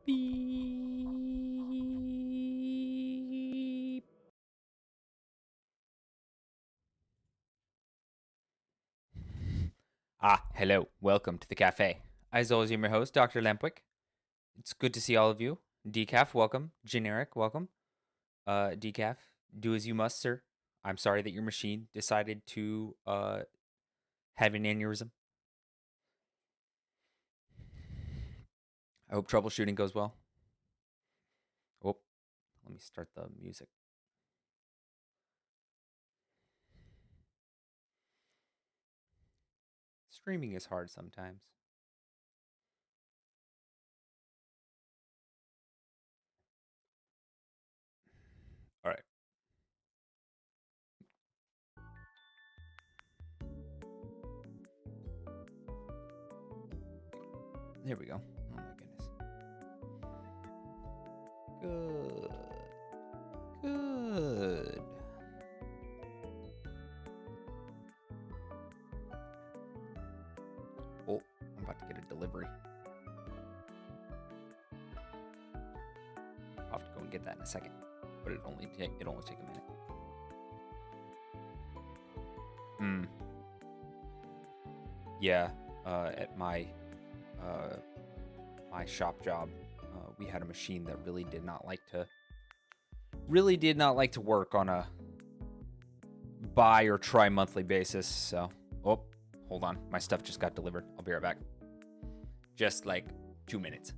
Beep. Hello. Welcome to the cafe. As always, I'm your host, Dr. Lampwick. It's good to see all of you. Decaf, welcome. Generic, welcome. Decaf, do as you must, sir. I'm sorry that your machine decided to have an aneurysm. I hope troubleshooting goes well. Oh, let me start the music. Streaming is hard sometimes. All right. There we go. Oh my goodness. Good. Oh, I'm about to get a delivery. I'll have to go and get that in a second, but it'll only take a minute. Yeah, at my shop job, we had a machine that really did not like to work on a buy or tri-monthly basis. So, oh, hold on, my stuff just got delivered. I'll be right back. Just like 2 minutes.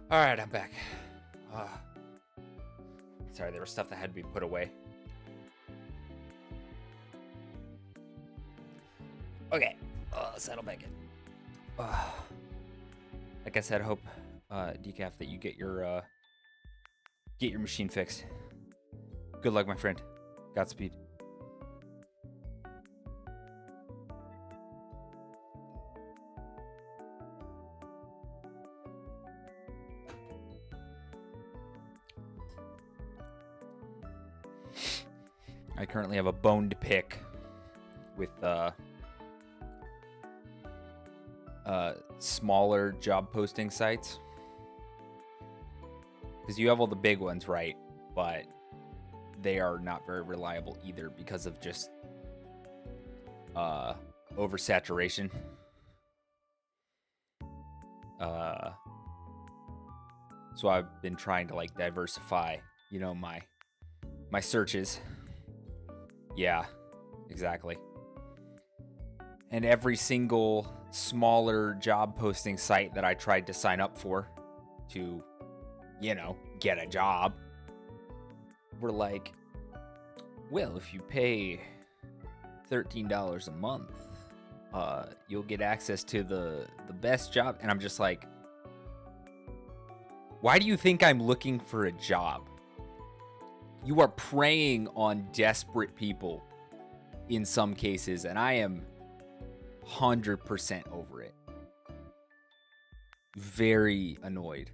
All right, I'm back. Sorry, there was stuff that had to be put away. Okay, settle back in. Like I said, I hope, Decaf, that you get your machine fixed. Good luck, my friend. Godspeed. I currently have a bone to pick with smaller job posting sites, because you have all the big ones, right? But they are not very reliable either because of just oversaturation. So I've been trying to like diversify, you know, my searches. Yeah, exactly. And every single smaller job posting site that I tried to sign up for to, you know, get a job were like, well, if you pay $13 a month, you'll get access to the best job. And I'm just like, why do you think I'm looking for a job? You are preying on desperate people in some cases, and I am 100% over it. Very annoyed.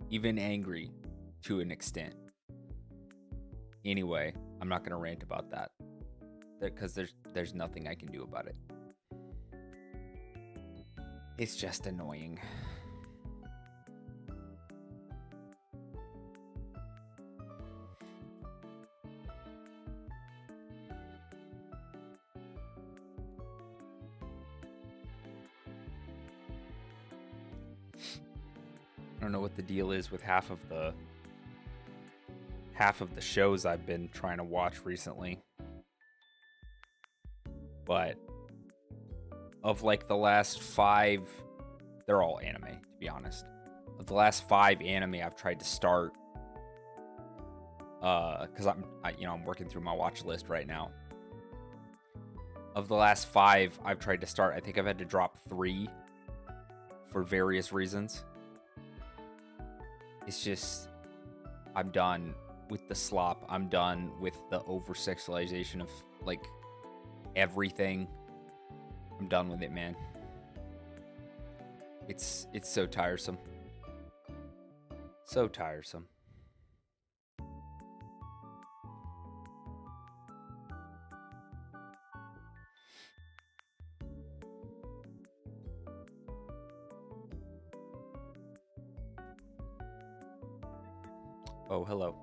Even angry to an extent. Anyway, I'm not going to rant about that because there's nothing I can do about it. It's just annoying. I don't know what the deal is with half of the shows I've been trying to watch recently. But of like the last 5, they're all anime, to be honest. Of the last 5 anime I've tried to start, because I'm working through my watch list right now. Of the last 5 I've tried to start, I think I've had to drop 3 for various reasons. It's just, I'm done with the slop. I'm done with the over-sexualization of, like, everything. I'm done with it, man. It's so tiresome. So tiresome. Oh, hello.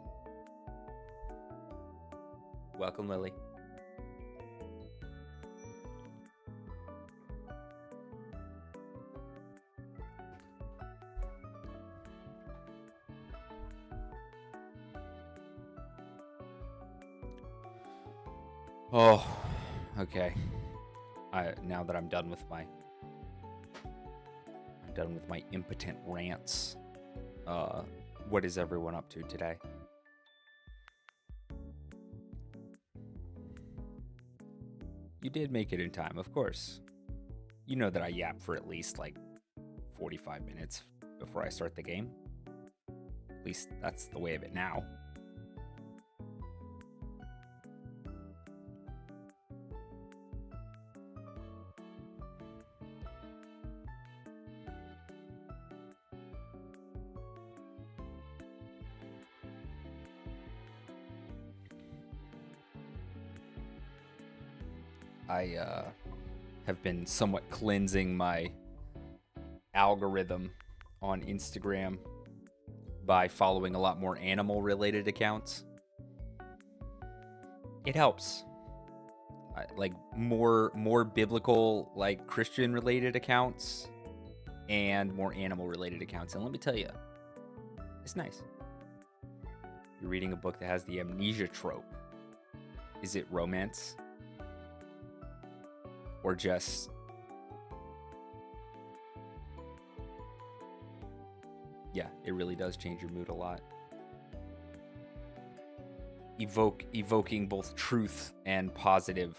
Welcome, Lily. Oh, okay. Now that I'm done with my impotent rants. What is everyone up to today? You did make it in time, of course. You know that I yap for at least like 45 minutes before I start the game. At least that's the way of it now. I have been somewhat cleansing my algorithm on Instagram by following a lot more animal-related accounts. It helps. Like more biblical, like Christian-related accounts, and more animal-related accounts. And let me tell you, it's nice. You're reading a book that has the amnesia trope. Is it romance? Or just... Yeah, it really does change your mood a lot. Evoking both truth and positive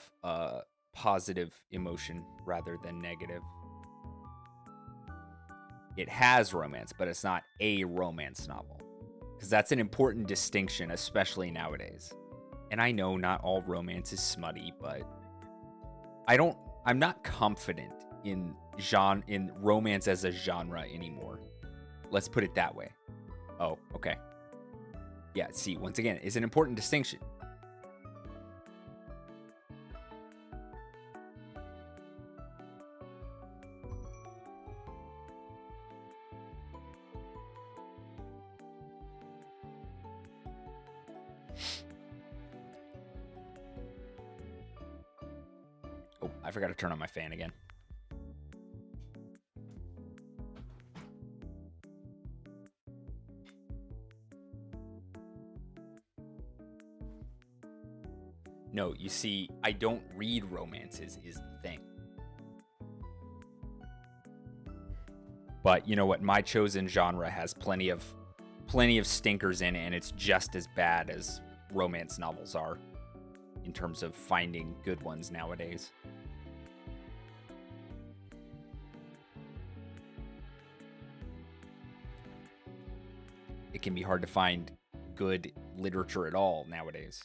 emotion rather than negative. It has romance, but it's not a romance novel. Because that's an important distinction, especially nowadays. And I know not all romance is smutty, but I'm not confident in romance as a genre anymore. Let's put it that way. Oh, okay. Yeah, see, once again, it's an important distinction. Oh, I forgot to turn on my fan again. No, you see, I don't read romances is the thing. But you know what? My chosen genre has plenty of stinkers in it, and it's just as bad as romance novels are in terms of finding good ones nowadays. It can be hard to find good literature at all nowadays.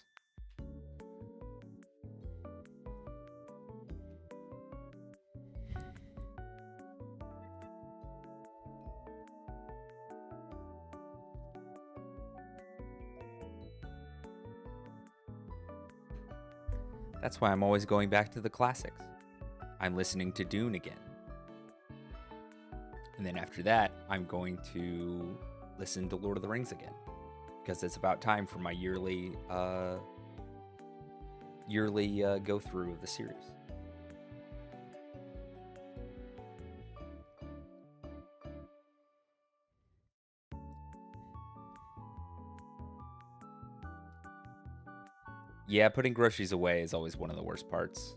That's why I'm always going back to the classics. I'm listening to Dune again. And then after that, I'm going to listen to Lord of the Rings again. Because it's about time for my yearly go through of the series. Yeah, putting groceries away is always one of the worst parts.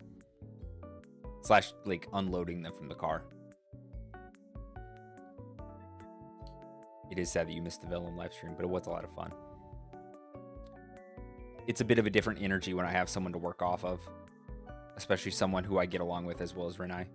Slash, like, unloading them from the car. It is sad that you missed the Vellum live stream, but it was a lot of fun. It's a bit of a different energy when I have someone to work off of. Especially someone who I get along with as well as Renai.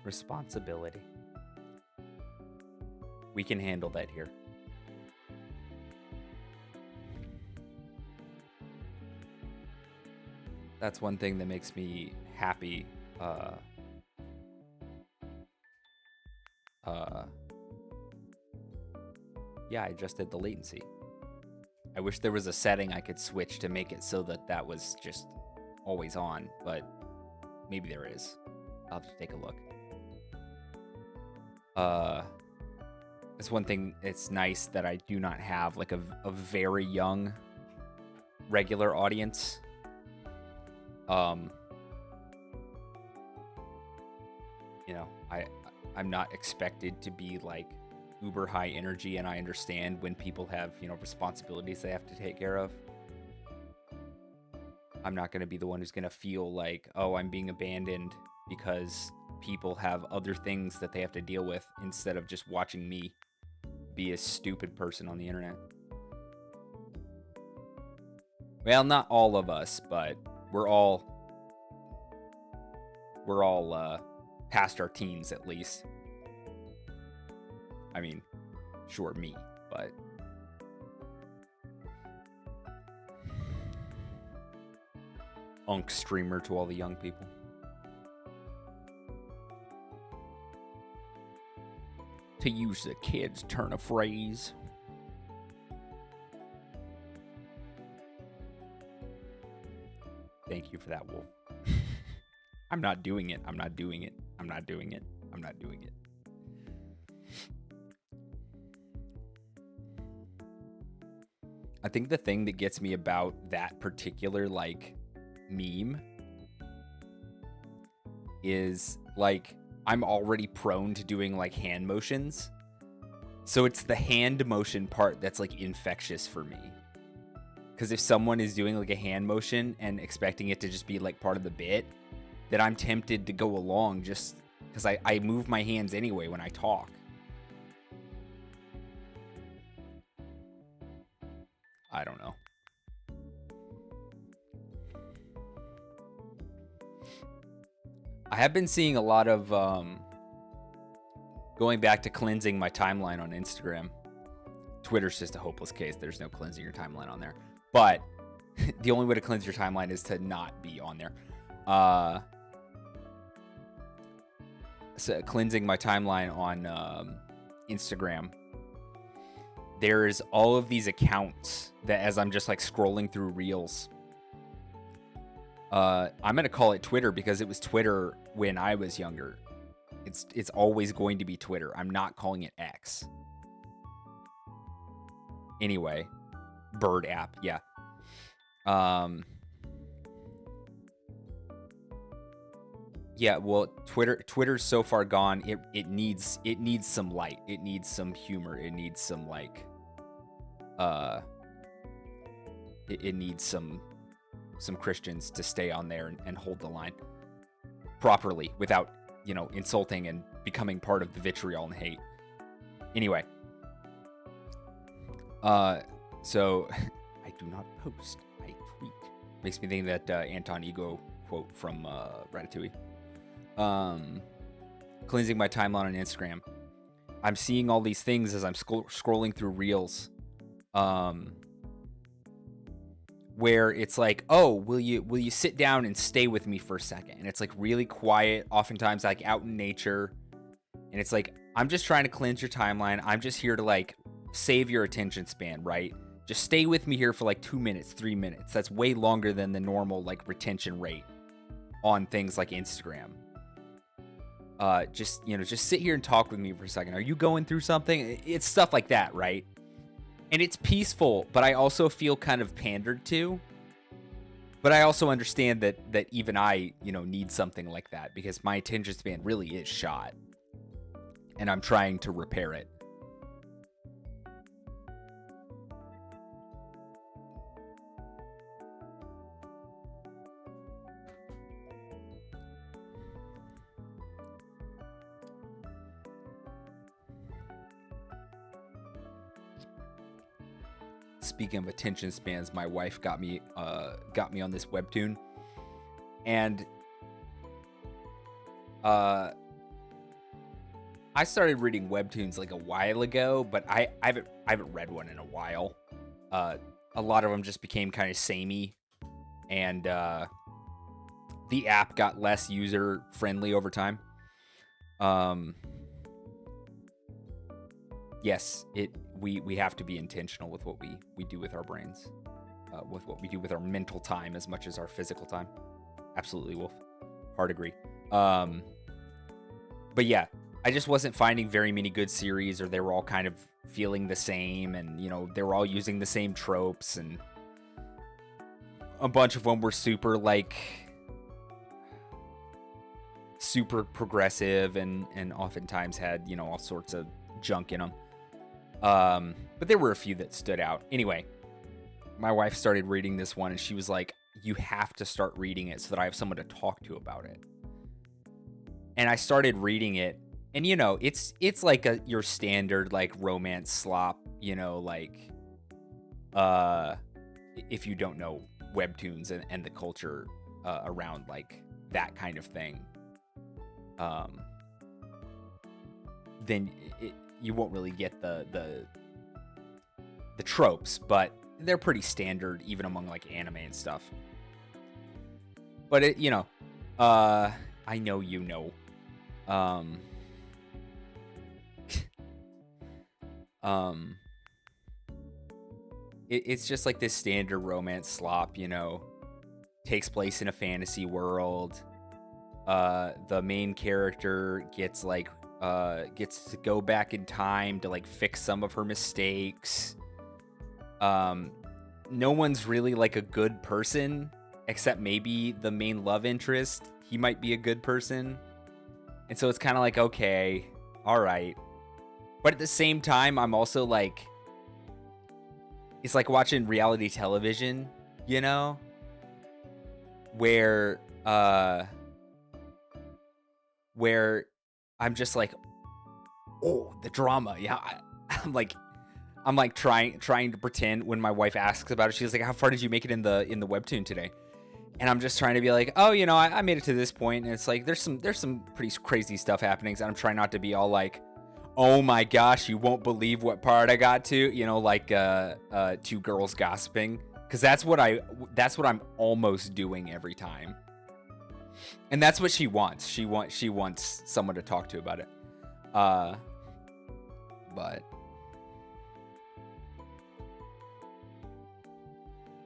Responsibility. We can handle that here. That's one thing that makes me happy. Yeah, I adjusted the latency. I wish there was a setting I could switch to make it so that that was just always on, but maybe there is. I'll have to take a look. It's one thing. It's nice that I do not have like a very young regular audience. You know, I'm not expected to be like uber high energy, and I understand when people have, you know, responsibilities they have to take care of. I'm not going to be the one who's going to feel like, oh, I'm being abandoned because people have other things that they have to deal with instead of just watching me be a stupid person on the internet. Well, not all of us, but we're all past our teens at least. I mean, sure, me, but Unk streamer to all the young people. To use the kids' turn of phrase. Thank you for that, Wolf. I'm not doing it. I'm not doing it. I'm not doing it. I'm not doing it. I think the thing that gets me about that particular, like, meme is, like, I'm already prone to doing, like, hand motions. So it's the hand motion part that's, like, infectious for me. Because if someone is doing, like, a hand motion and expecting it to just be, like, part of the bit, then I'm tempted to go along just because I move my hands anyway when I talk. I don't know. I have been seeing a lot of going back to cleansing my timeline on Instagram. Twitter's just a hopeless case. There's no cleansing your timeline on there. But the only way to cleanse your timeline is to not be on there. cleansing my timeline on Instagram, there's all of these accounts that, as I'm just like scrolling through reels, I'm gonna call it Twitter because it was Twitter when I was younger. It's always going to be Twitter. I'm not calling it X. Anyway, Bird app, yeah. Yeah, well, Twitter's so far gone. It needs some light. It needs some humor. It needs some like it needs some Christians to stay on there and hold the line properly without, you know, insulting and becoming part of the vitriol and hate. Anyway, so I do not post, I tweet. Makes me think that Anton Ego quote from Ratatouille. Cleansing my timeline on Instagram. I'm seeing all these things as I'm scrolling through reels, where it's like, oh, will you sit down and stay with me for a second? And it's like really quiet, oftentimes like out in nature. And it's like, I'm just trying to cleanse your timeline. I'm just here to like save your attention span, right? Just stay with me here for like 2 minutes, 3 minutes. That's way longer than the normal like retention rate on things like Instagram. Just sit here and talk with me for a second. Are you going through something? It's stuff like that, right? And it's peaceful, but I also feel kind of pandered to. But I also understand that even I, need something like that because my attention span really is shot. And I'm trying to repair it. Speaking of attention spans, my wife got me on this webtoon, and I started reading webtoons like a while ago, but I haven't read one in a while. A lot of them just became kind of samey, and the app got less user friendly over time. Yes, we have to be intentional with what we do with our brains, with what we do with our mental time as much as our physical time. Absolutely, Wolf. Hard agree. But yeah, I just wasn't finding very many good series, or they were all kind of feeling the same, and they were all using the same tropes, and a bunch of them were super progressive, and oftentimes had all sorts of junk in them. But there were a few that stood out. Anyway, my wife started reading this one, and she was like, you have to start reading it so that I have someone to talk to about it. And I started reading it, and it's like your standard like romance slop, if you don't know webtoons and the culture around like that kind of thing, then you won't really get the tropes, but they're pretty standard even among like anime and stuff. But I know it's just like this standard romance slop, takes place in a fantasy world. The main character gets to go back in time to like fix some of her mistakes. No one's really like a good person, except maybe the main love interest. He might be a good person. And so it's kind of like, okay, all right. But at the same time, I'm also like, it's like watching reality television, where I'm just like, oh, the drama. Yeah. I'm like trying to pretend when my wife asks about it. She's like, how far did you make it in the webtoon today? And I'm just trying to be like, oh, I made it to this point. And it's like, there's some pretty crazy stuff happening. And I'm trying not to be all like, oh my gosh, you won't believe what part I got to, like two girls gossiping. Cause that's what I'm almost doing every time. And that's what she wants. She wants someone to talk to about it. But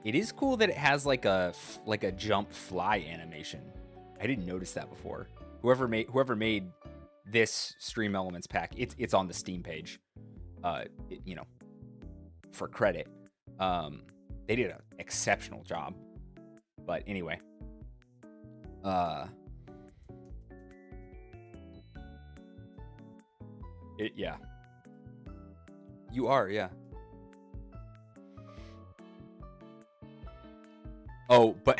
it is cool that it has like a jump fly animation. I didn't notice that before. Whoever made this Stream Elements pack, it's on the Steam page. For credit. They did an exceptional job. But anyway, yeah. You are, yeah. Oh, but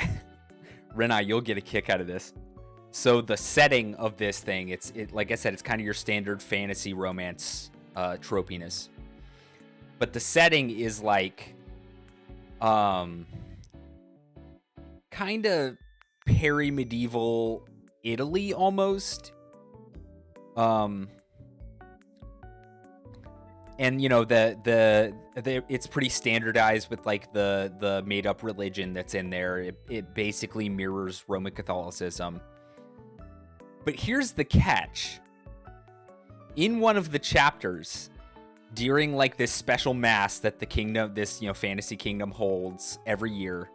Renai, you'll get a kick out of this. So the setting of this thing, it's like I said, it's kind of your standard fantasy romance tropiness. But the setting is like kind of peri-medieval Italy almost. And you know the it's pretty standardized with like the made up religion that's in there. It basically mirrors Roman Catholicism. But here's the catch. In one of the chapters, during like this special mass that the kingdom, this fantasy kingdom holds every year,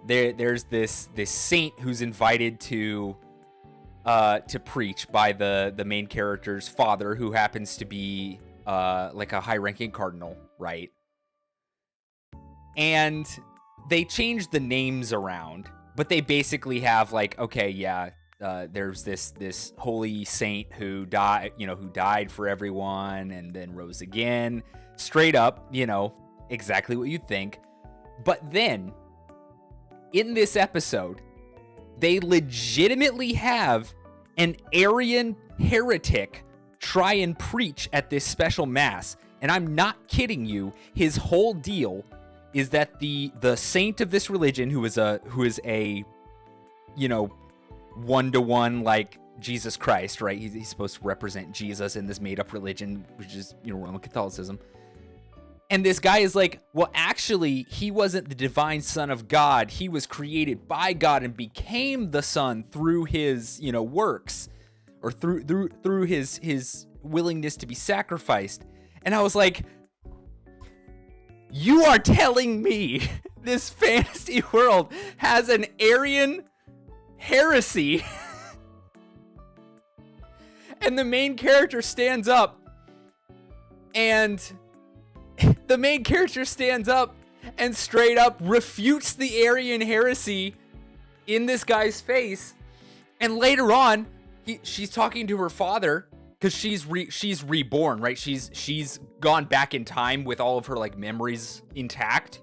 there's this saint who's invited to preach by the main character's father, who happens to be like a high-ranking cardinal, right? And they change the names around, but they basically have like, okay, yeah, there's this holy saint who died for everyone and then rose again. Straight up, exactly what you'd think. But then, in this episode, they legitimately have an Arian heretic try and preach at this special mass. And I'm not kidding you. His whole deal is that the saint of this religion, who is a one-to-one like Jesus Christ, right? He's supposed to represent Jesus in this made-up religion, which is Roman Catholicism. And this guy is like, well, actually, he wasn't the divine son of God. He was created by God and became the son through his, works, or through his willingness to be sacrificed. And I was like, you are telling me this fantasy world has an Arian heresy? And the main character stands up and straight up refutes the Arian heresy in this guy's face. And later on, she's talking to her father, because she's reborn, right? She's gone back in time with all of her like memories intact.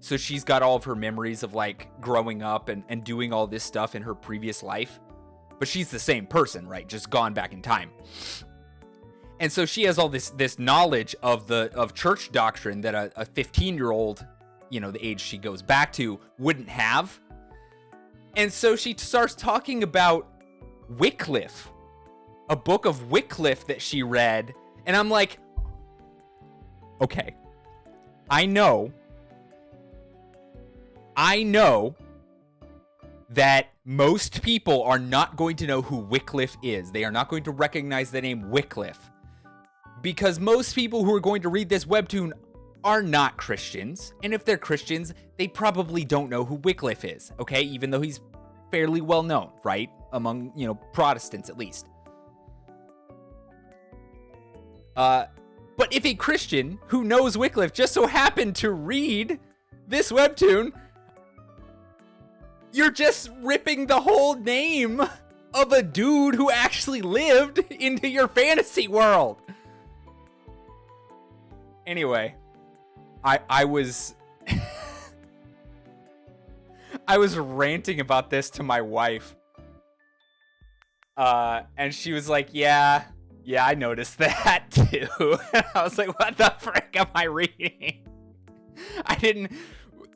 So she's got all of her memories of like growing up and doing all this stuff in her previous life. But she's the same person, right? Just gone back in time. And so she has all this knowledge of church doctrine that a 15-year-old, the age she goes back to, wouldn't have. And so she starts talking about Wycliffe, a book of Wycliffe that she read. And I'm like, okay, I know that most people are not going to know who Wycliffe is. They are not going to recognize the name Wycliffe, because most people who are going to read this webtoon are not Christians. And if they're Christians, they probably don't know who Wycliffe is, okay? Even though he's fairly well known, right? Among, Protestants at least. But if a Christian who knows Wycliffe just so happened to read this webtoon, you're just ripping the whole name of a dude who actually lived into your fantasy world. Anyway, I was I was ranting about this to my wife. And she was like, yeah, I noticed that too. And I was like, what the frick am I reading?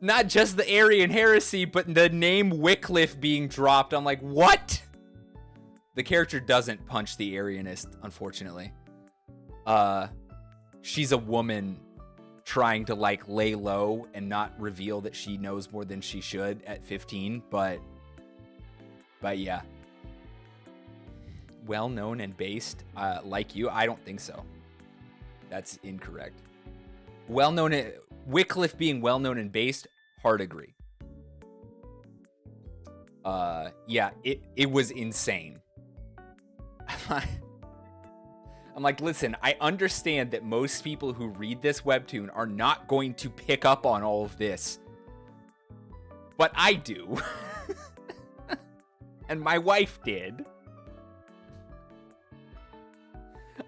Not just the Arian heresy, but the name Wycliffe being dropped. I'm like, what? The character doesn't punch the Arianist, unfortunately. She's a woman trying to like lay low and not reveal that she knows more than she should at 15, but But yeah. Well-known and based, like you? I don't think so. That's incorrect. Well-known, Wycliffe being well-known and based, hard agree. Yeah, it was insane. I'm like, listen, I understand that most people who read this webtoon are not going to pick up on all of this. But I do. And my wife did.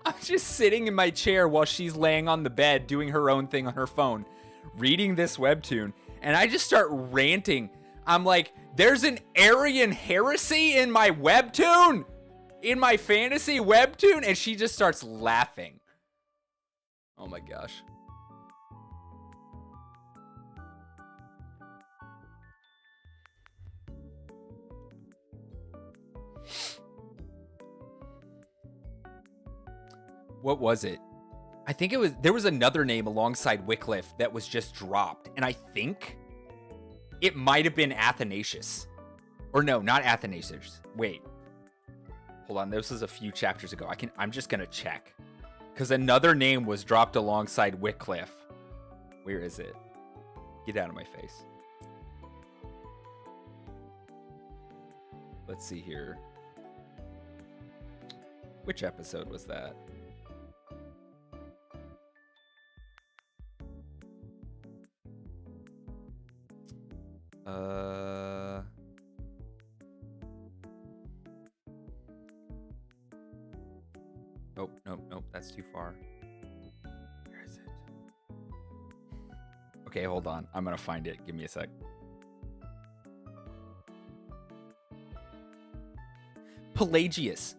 I'm just sitting in my chair while she's laying on the bed doing her own thing on her phone, reading this webtoon, and I just start ranting. I'm like, there's an Aryan heresy in my webtoon? In my fantasy webtoon? And she just starts laughing. Oh my gosh. What was it? I think there was another name alongside Wycliffe that was just dropped. And I think it might have been Athanasius. Or no, not Athanasius. Wait. Hold on, this was a few chapters ago. I'm just gonna check. Because another name was dropped alongside Wycliffe. Where is it? Get out of my face. Let's see here. Which episode was that? Nope, that's too far. Where is it? Okay, hold on. I'm gonna find it. Give me a sec. Pelagius.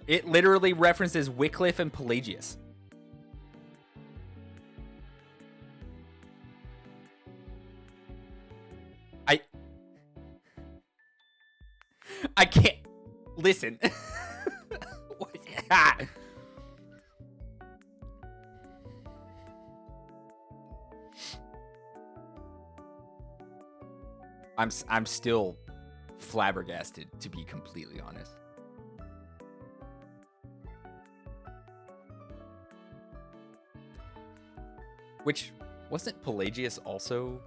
It literally references Wycliffe and Pelagius. I can't listen. I'm still flabbergasted, to be completely honest. Which wasn't Pelagius also?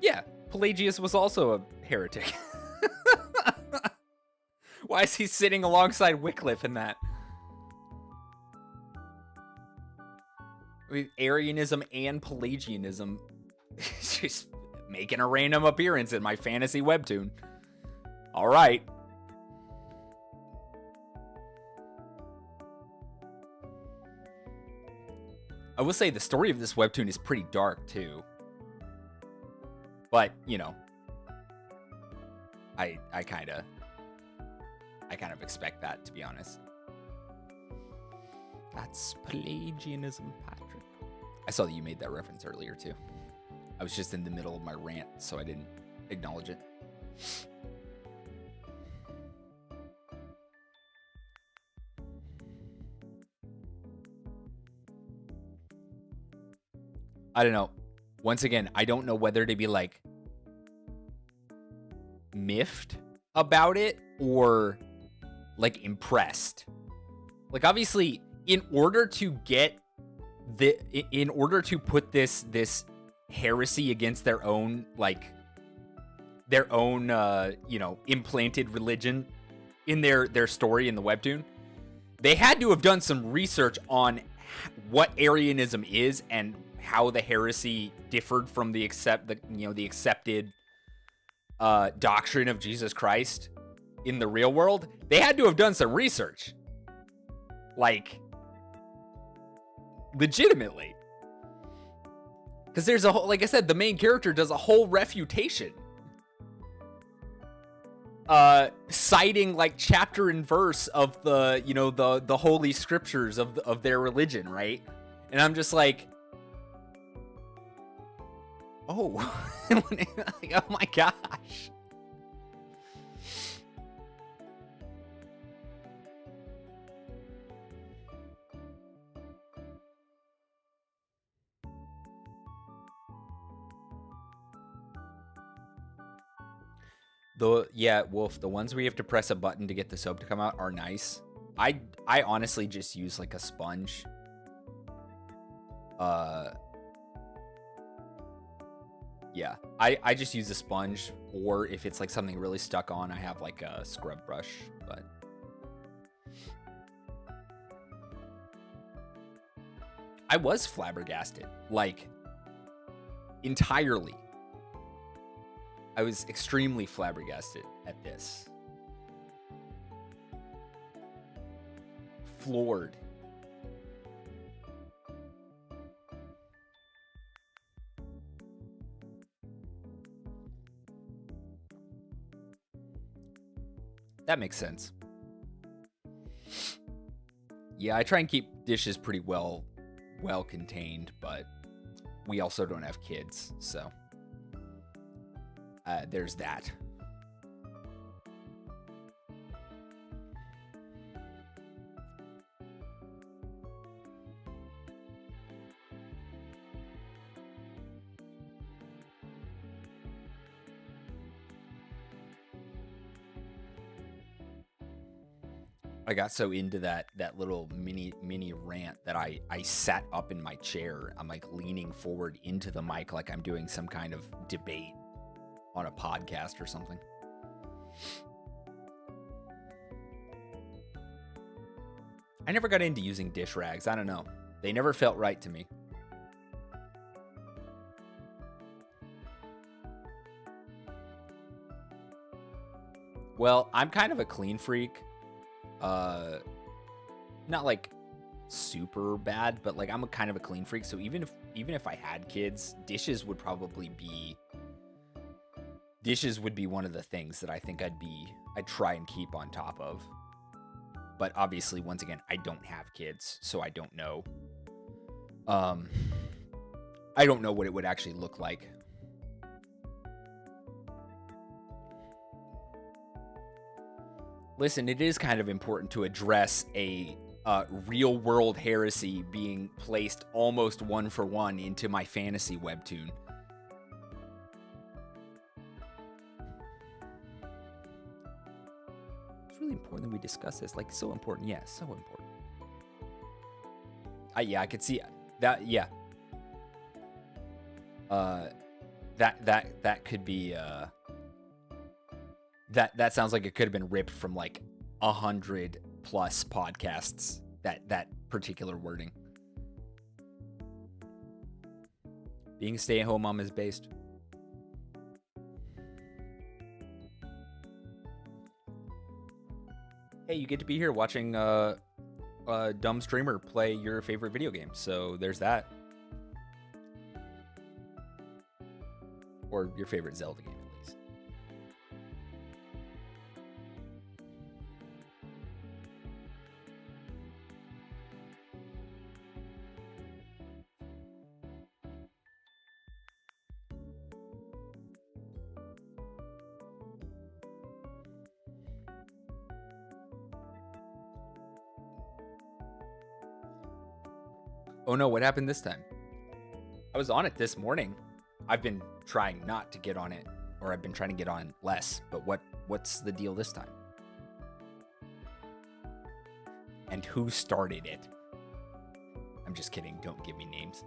Yeah, Pelagius was also a heretic. Why is he sitting alongside Wycliffe in that? I mean, Arianism and Pelagianism just making a random appearance in my fantasy webtoon. All right. I will say the story of this webtoon is pretty dark too. But, you know, I kind of expect that, to be honest. That's Pelagianism, Patrick. I saw that you made that reference earlier too. I was just in the middle of my rant, so I didn't acknowledge it. I don't know. Once again, I don't know whether to be like miffed about it or like impressed. Like obviously, in order to put this heresy against their own implanted religion in their story in the webtoon, they had to have done some research on what Arianism is and how the heresy differed from the accepted doctrine of Jesus Christ in the real world. They had to have done some research, like legitimately, because there's a whole, like I said, the main character does a whole refutation, citing like chapter and verse of the holy scriptures of their religion, right? And I'm just like, oh, like, oh my gosh. Yeah, Wolf, the ones where you have to press a button to get the soap to come out are nice. I honestly just use like a sponge. Yeah, I just use a sponge, or if it's like something really stuck on, I have like a scrub brush, but I was flabbergasted, like entirely. I was extremely flabbergasted at this. Floored. That makes sense. Yeah, I try and keep dishes pretty well contained, but we also don't have kids, so there's that. I got so into that little mini rant that I sat up in my chair. I'm like leaning forward into the mic like I'm doing some kind of debate on a podcast or something. I never got into using dish rags. I don't know. They never felt right to me. Well, I'm kind of a clean freak. Not like super bad, but like I'm a kind of a clean freak. So even if I had kids, dishes would be one of the things that I think I'd try and keep on top of. But obviously, once again, I don't have kids, so I don't know. I don't know what it would actually look like. Listen, it is kind of important to address a real world heresy being placed almost one for one into my fantasy webtoon. It's really important that we discuss this. Like, so important. Yeah, so important. Yeah, I could see that. Yeah. That could be that sounds like it could have been ripped from like 100+ podcasts, that particular wording. Being a stay-at-home mom is based. Hey, you get to be here watching a dumb streamer play your favorite video game, so there's that. Or your favorite Zelda game, at least. Oh no, what happened this time? I was on it this morning. I've been trying not to get on it, or I've been trying to get on less, but what's the deal this time? And who started it? I'm just kidding, don't give me names.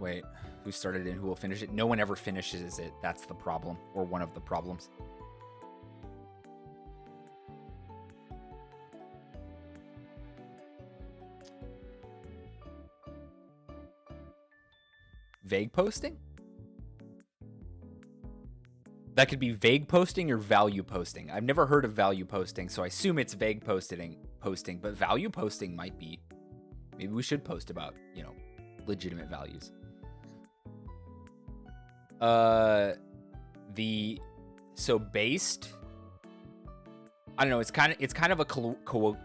Wait, who started it and who will finish it? No one ever finishes it. That's the problem, or one of the problems. Vague posting? That could be vague posting or value posting. I've never heard of value posting, so I assume it's vague posting, but value posting might be. Maybe we should post about, you know, legitimate values. So based, I don't know, it's kind of a colloquial,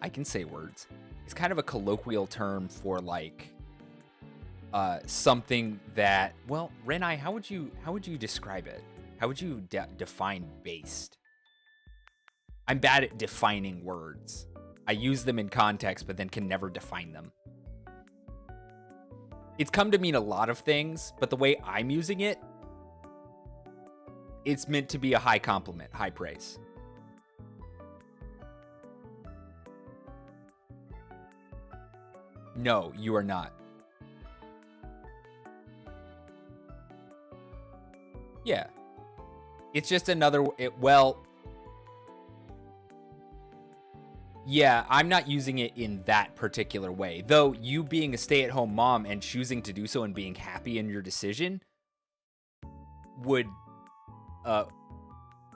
I can say words. It's kind of a colloquial term for like something that, well, Renai, how would you describe it? How would you define based? I'm bad at defining words. I use them in context, but then can never define them. It's come to mean a lot of things, but the way I'm using it, it's meant to be a high compliment, high praise. No, you are not. Yeah. It's just another, yeah, I'm not using it in that particular way. Though you being a stay-at-home mom and choosing to do so and being happy in your decision would,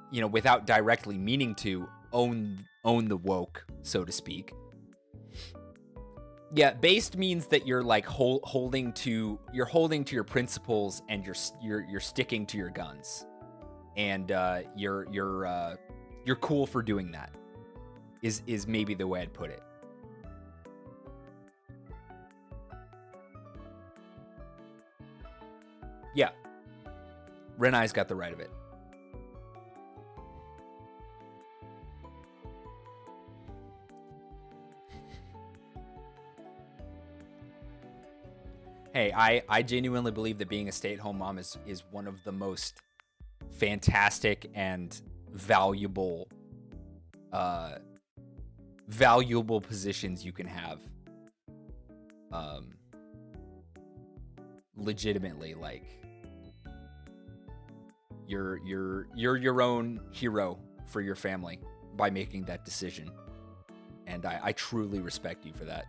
you know, without directly meaning to, own the woke, so to speak. Yeah, based means that you're like holding to your principles and you're sticking to your guns, and you're cool for doing that. Is maybe the way I'd put it. Yeah, Renai's got the right of it. Hey, I genuinely believe that being a stay-at-home mom is one of the most fantastic and valuable positions you can have. Legitimately, like you're your own hero for your family by making that decision, and I truly respect you for that.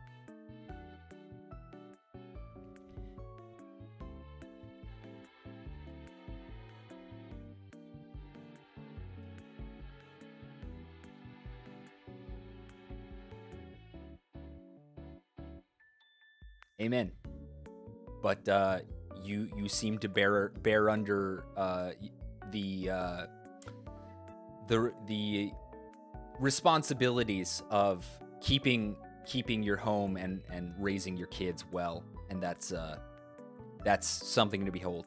Amen. But you seem to bear under the responsibilities of keeping your home and raising your kids well, and that's something to behold.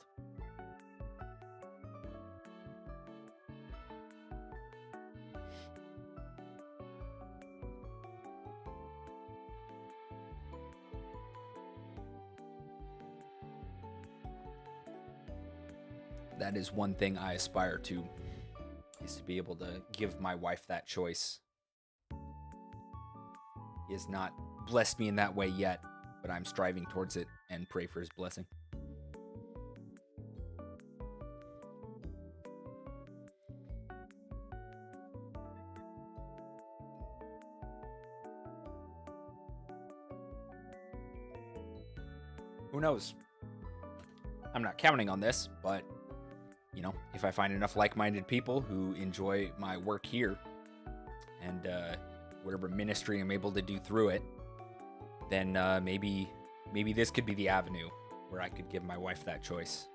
That is one thing I aspire to, is to be able to give my wife that choice. He has not blessed me in that way yet, but I'm striving towards it and pray for his blessing. Who knows? I'm not counting on this, but you know, if I find enough like-minded people who enjoy my work here and whatever ministry I'm able to do through it, then maybe this could be the avenue where I could give my wife that choice.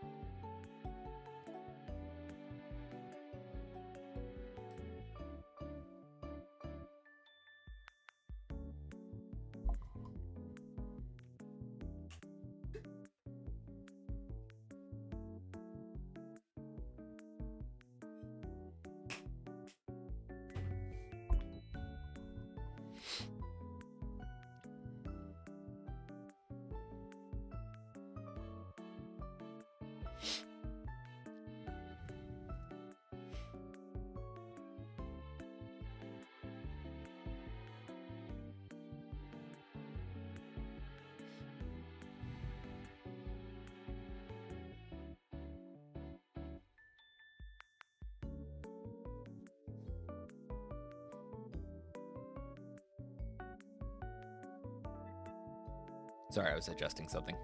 Sorry, I was adjusting something.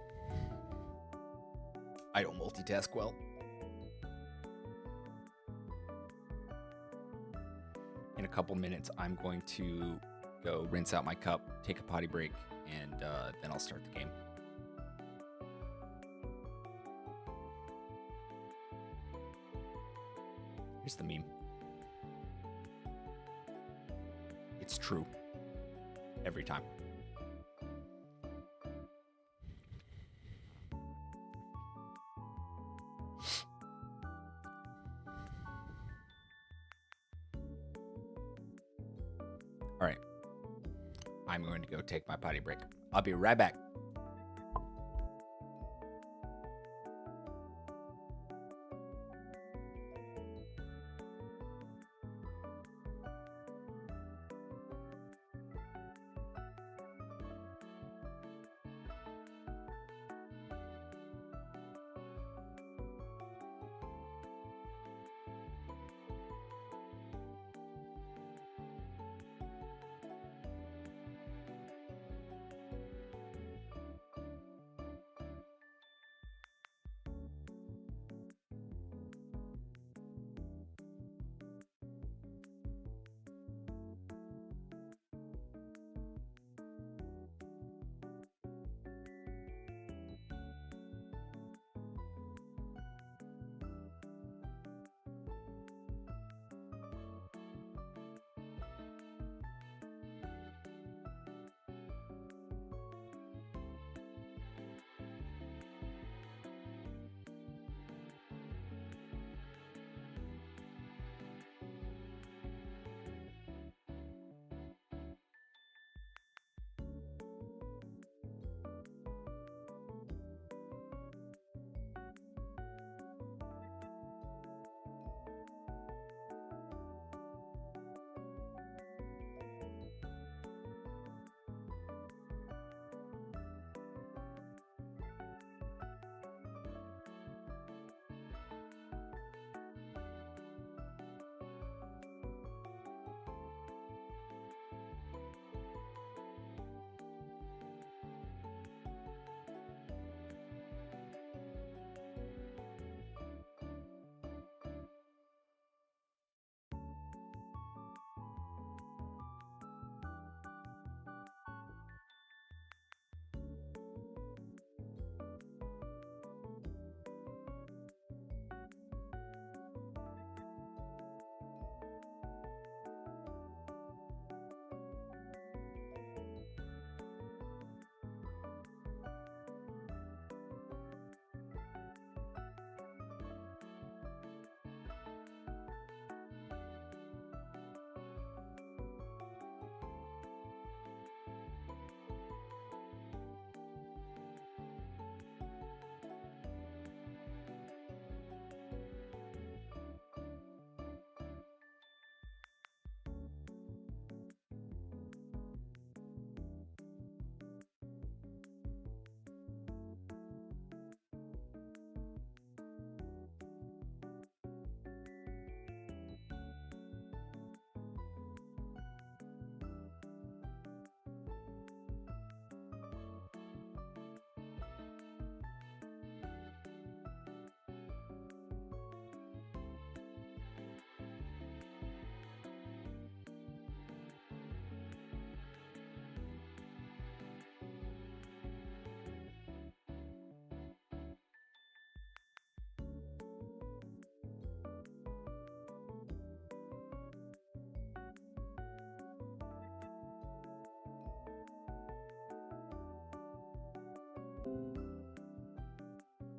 I don't multitask well. In a couple minutes, I'm going to go rinse out my cup, take a potty break, and then I'll start the game. Here's the meme. It's true. Every time. All right. I'm going to go take my potty break. I'll be right back.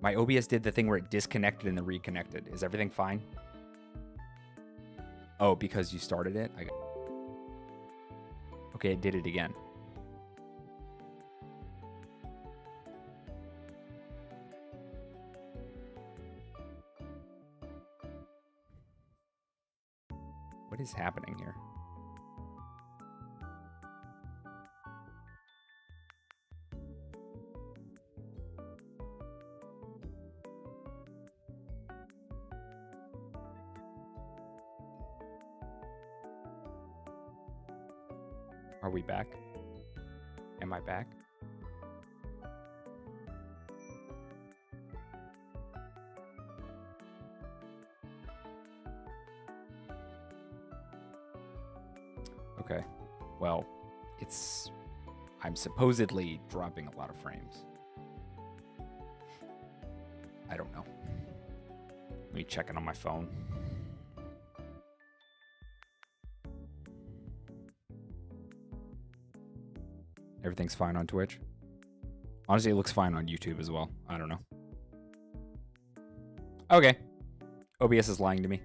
My OBS did the thing where it disconnected and then reconnected. Is everything fine? Oh, because you started it? Okay, it did it again. What is happening here? Are we back? Am I back? Okay. Well, I'm supposedly dropping a lot of frames. I don't know. Let me check it on my phone. Everything's fine on Twitch. Honestly, it looks fine on YouTube as well. I don't know. Okay. OBS is lying to me.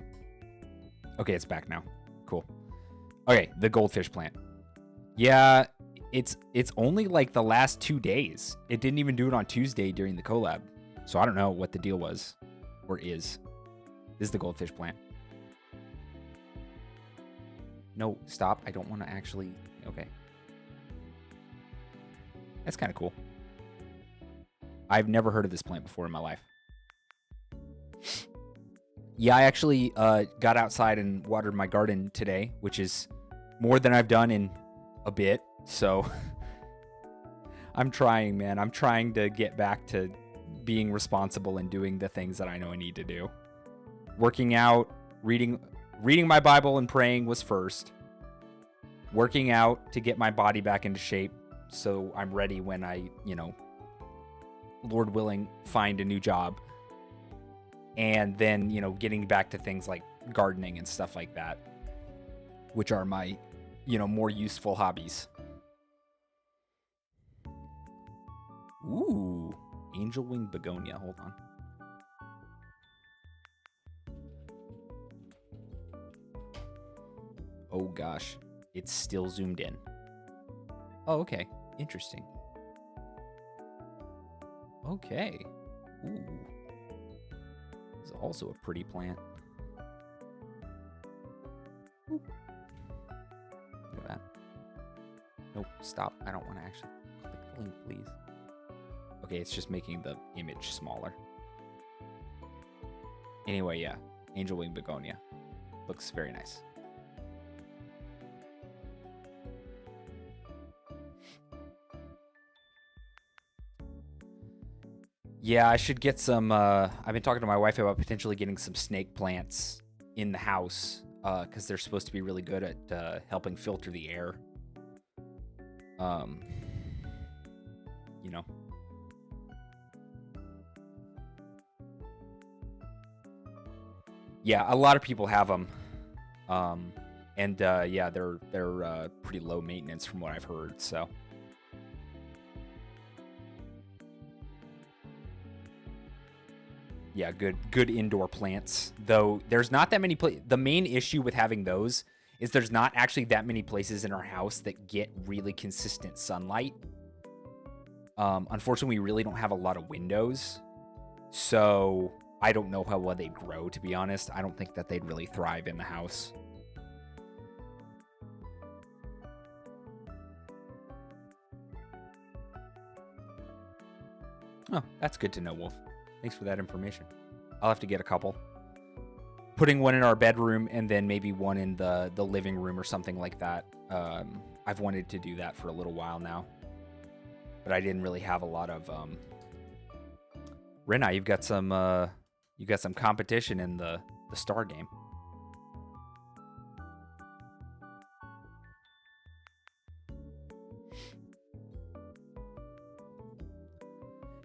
Okay, it's back now. Cool. Okay, the goldfish plant. Yeah, it's only like the last 2 days. It didn't even do it on Tuesday during the collab. So I don't know what the deal was or is. This is the goldfish plant. No, stop. I don't want to actually... Okay. That's kind of cool. I've never heard of this plant before in my life. Yeah, I actually got outside and watered my garden today, which is more than I've done in a bit. So I'm trying, man. I'm trying to get back to being responsible and doing the things that I know I need to do. Working out, reading my Bible and praying was first. Working out to get my body back into shape so I'm ready when I, Lord willing, find a new job. And then, getting back to things like gardening and stuff like that, which are my, more useful hobbies. Ooh, angel wing begonia. Hold on. Oh gosh, it's still zoomed in. Oh, okay. Interesting. Okay. Ooh. This is also a pretty plant. Ooh. Look at that. Nope, stop. I don't want to actually click the link, please. Okay, it's just making the image smaller. Anyway, yeah. Angel wing begonia. Looks very nice. Yeah, I should get some, I've been talking to my wife about potentially getting some snake plants in the house, because they're supposed to be really good at helping filter the air. Yeah, a lot of people have them. Yeah, they're pretty low maintenance from what I've heard, so. Yeah, good indoor plants. Though there's not that many the main issue with having those is there's not actually that many places in our house that get really consistent sunlight. Unfortunately, we really don't have a lot of windows. So I don't know how well they'd grow, to be honest. I don't think that they'd really thrive in the house. Oh, that's good to know, Wolf. Thanks for that information. I'll have to get a couple. Putting one in our bedroom and then maybe one in the living room or something like that. I've wanted to do that for a little while now. But I didn't really have a lot of... Rena, you've got some competition in the star game.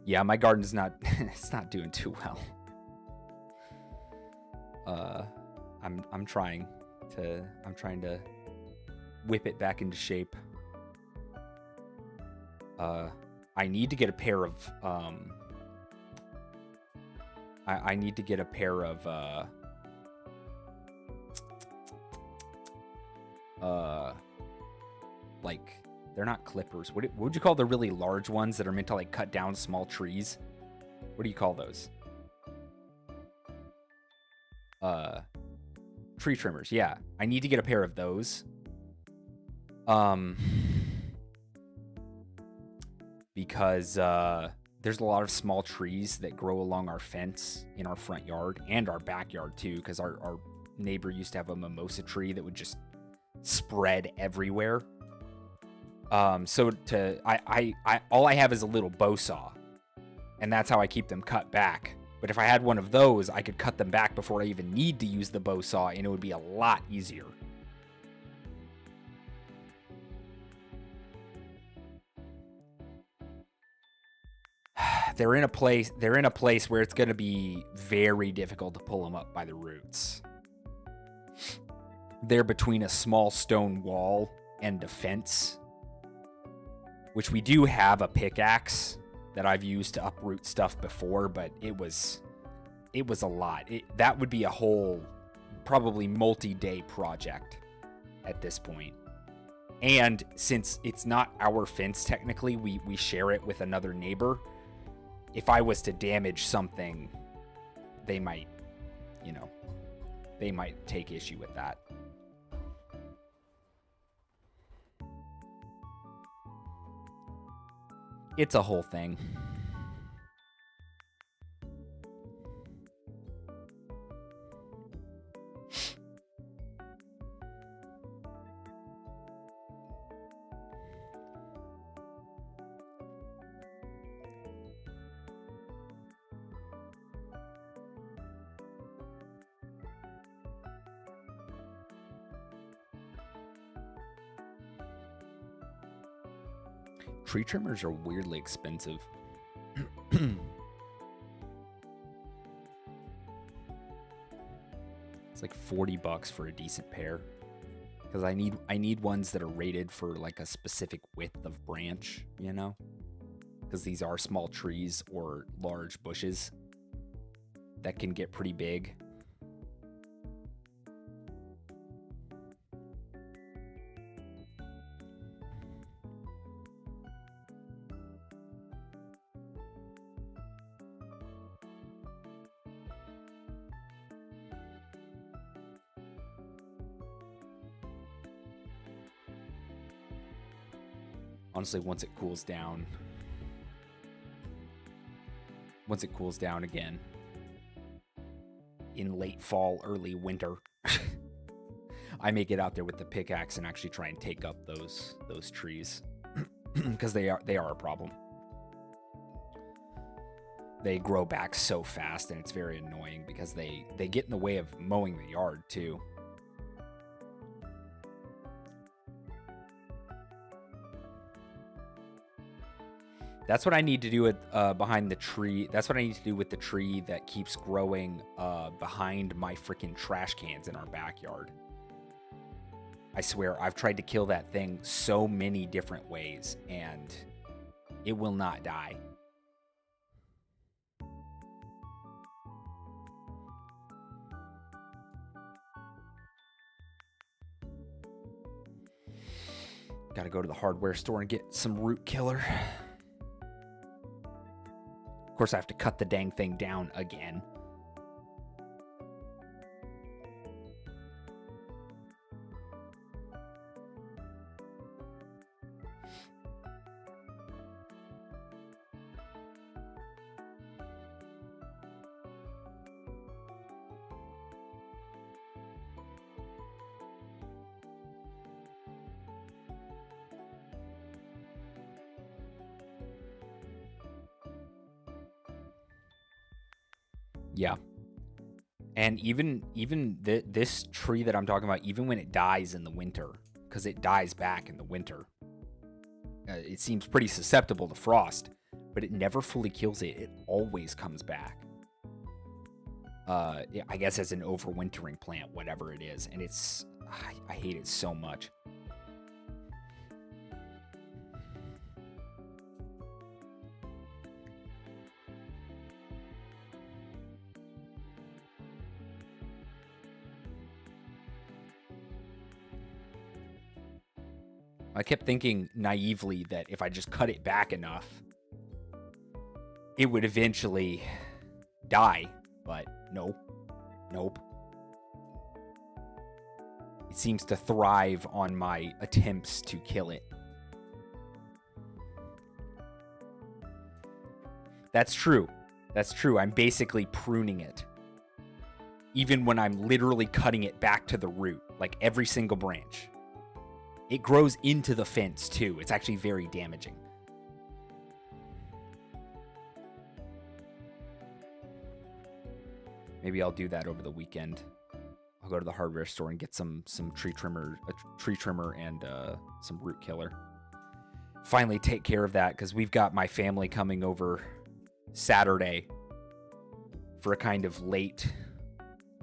Yeah, my garden's not it's not doing too well. I'm trying to whip it back into shape. I need to get a pair of I need to get a pair of like, they're not clippers. What would you call the really large ones that are meant to like cut down small trees? What do you call those? Tree trimmers. Yeah, I need to get a pair of those. Because there's a lot of small trees that grow along our fence in our front yard and our backyard too, because our neighbor used to have a mimosa tree that would just spread everywhere. So all I have is a little bow saw, and that's how I keep them cut back. But if I had one of those, I could cut them back before I even need to use the bow saw, and it would be a lot easier. they're in a place where it's going to be very difficult to pull them up by the roots. They're between a small stone wall and a fence, which we do have a pickaxe that I've used to uproot stuff before, but it was a lot. That would be a whole, probably multi-day project at this point. And since it's not our fence technically, we share it with another neighbor. If I was to damage something, they might take issue with that. It's a whole thing. Tree trimmers are weirdly expensive. It's like $40 for a decent pair. Because I need ones that are rated for like a specific width of branch, you know? Because these are small trees or large bushes that can get pretty big. Honestly, once it cools down again in late fall, early winter, I may get out there with the pickaxe and actually try and take up those trees because they are a problem. They grow back so fast and it's very annoying because they get in the way of mowing the yard too. That's what I need to do with behind the tree. That's what I need to do with the tree that keeps growing behind my freaking trash cans in our backyard. I swear, I've tried to kill that thing so many different ways, and it will not die. Gotta go to the hardware store and get some root killer. Of course, I have to cut the dang thing down again. Yeah. And even this tree that I'm talking about, even when it dies in the winter, because it dies back in the winter, it seems pretty susceptible to frost, but it never fully kills it. It always comes back. I guess as an overwintering plant, whatever it is. And I hate it so much. I kept thinking naively that if I just cut it back enough, it would eventually die, but nope. It seems to thrive on my attempts to kill it. That's true. I'm basically pruning it. Even when I'm literally cutting it back to the root, like every single branch. It grows into the fence, too. It's actually very damaging. Maybe I'll do that over the weekend. I'll go to the hardware store and get some tree trimmer and some root killer. Finally take care of that, because we've got my family coming over Saturday for a kind of late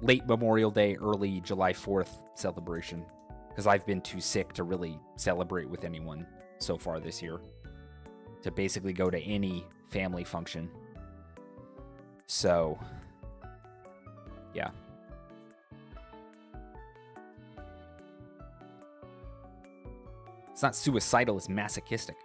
Memorial Day, early July 4th celebration, because I've been too sick to really celebrate with anyone so far this year, to basically go to any family function. So, yeah. It's not suicidal, it's masochistic.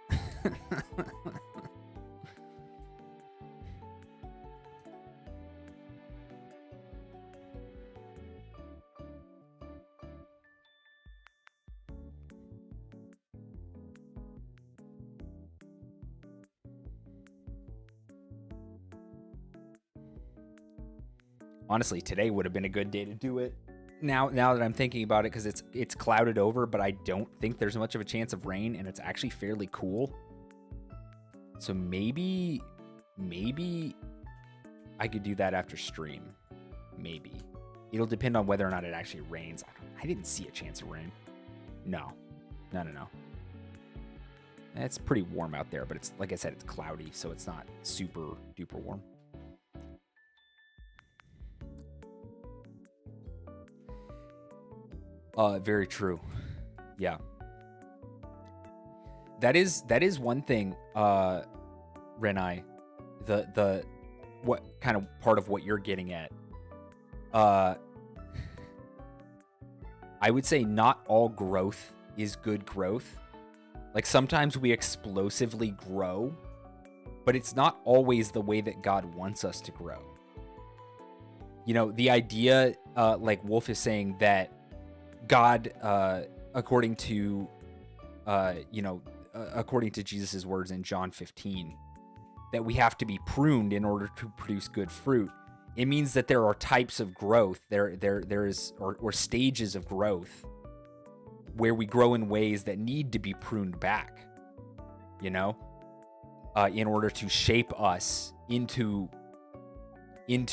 Honestly, today would have been a good day to do it. Now that I'm thinking about it, because it's clouded over, but I don't think there's much of a chance of rain, and it's actually fairly cool. So maybe I could do that after stream. Maybe. It'll depend on whether or not it actually rains. I didn't see a chance of rain. No. It's pretty warm out there, but it's, like I said, it's cloudy, so it's not super duper warm. Very true. Yeah. That is one thing, Renai, the what kind of part of what you're getting at. I would say not all growth is good growth. Like, sometimes we explosively grow, but it's not always the way that God wants us to grow. You know, the idea, like Wolf is saying, that God, according to Jesus' words in John 15, that we have to be pruned in order to produce good fruit. It means that there are types of growth, there is stages of growth where we grow in ways that need to be pruned back, in order to shape us into a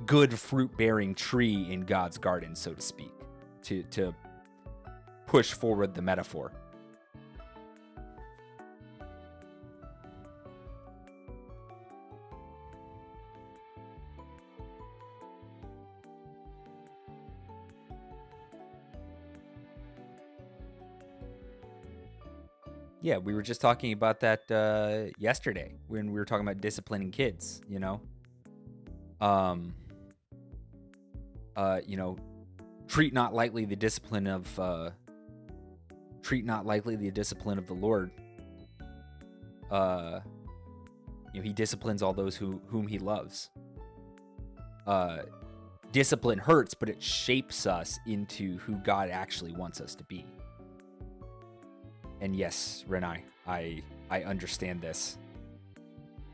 good fruit-bearing tree in God's garden, so to speak, to push forward the metaphor. Yeah, we were just talking about that yesterday when we were talking about disciplining kids, treat not lightly the discipline of the Lord. He disciplines all those whom he loves. Discipline hurts, but it shapes us into who God actually wants us to be. And yes, Renai, I understand this.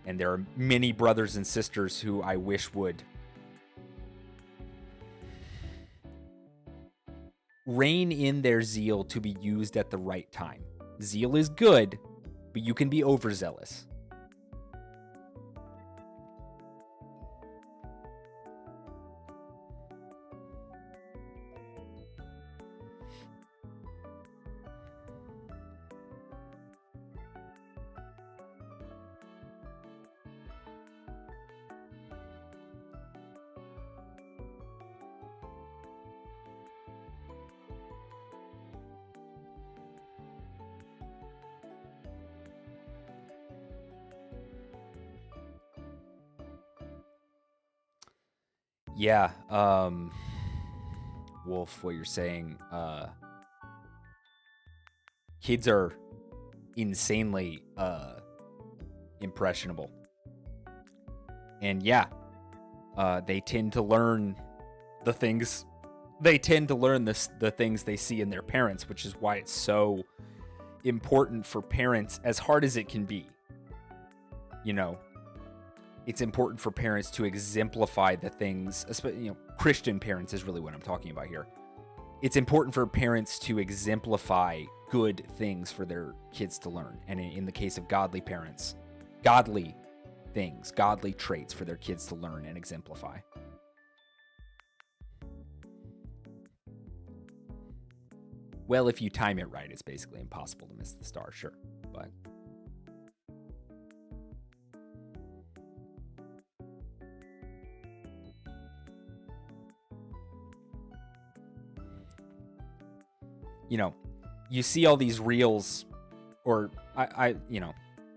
And there are many brothers and sisters who I wish would rein in their zeal to be used at the right time. Zeal is good, but you can be overzealous. Yeah, Wolf, what you're saying, kids are insanely impressionable. And yeah, they tend to learn the things the things they see in their parents, which is why it's so important for parents, as hard as it can be. It's important for parents to exemplify the things, Christian parents is really what I'm talking about here. It's important for parents to exemplify good things for their kids to learn. And in the case of godly parents, godly things, godly traits for their kids to learn and exemplify. Well, if you time it right, it's basically impossible to miss the star, sure. But you know, you see all these reels, or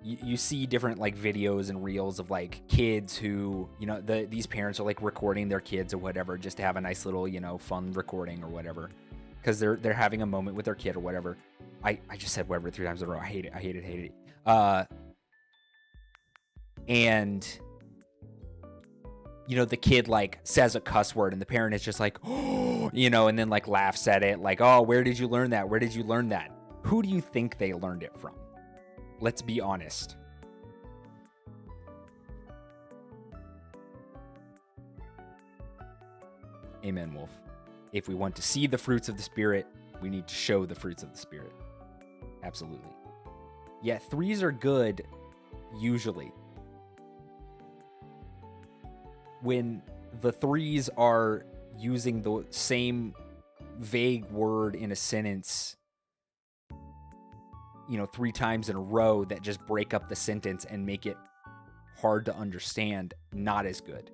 you see different like videos and reels of like kids who, these parents are like recording their kids or whatever, just to have a nice little, fun recording or whatever, because they're having a moment with their kid or whatever. I just said whatever 3 times in a row. I hate it. And the kid like says a cuss word and the parent is just like, oh, and then like laughs at it, like, oh, where did you learn that? Who do you think they learned it from? Let's be honest. Amen, Wolf. If we want to see the fruits of the Spirit, we need to show the fruits of the Spirit. Absolutely. Yeah, 3s are good, usually. When the 3s are using the same vague word in a sentence, 3 times in a row that just break up the sentence and make it hard to understand, not as good.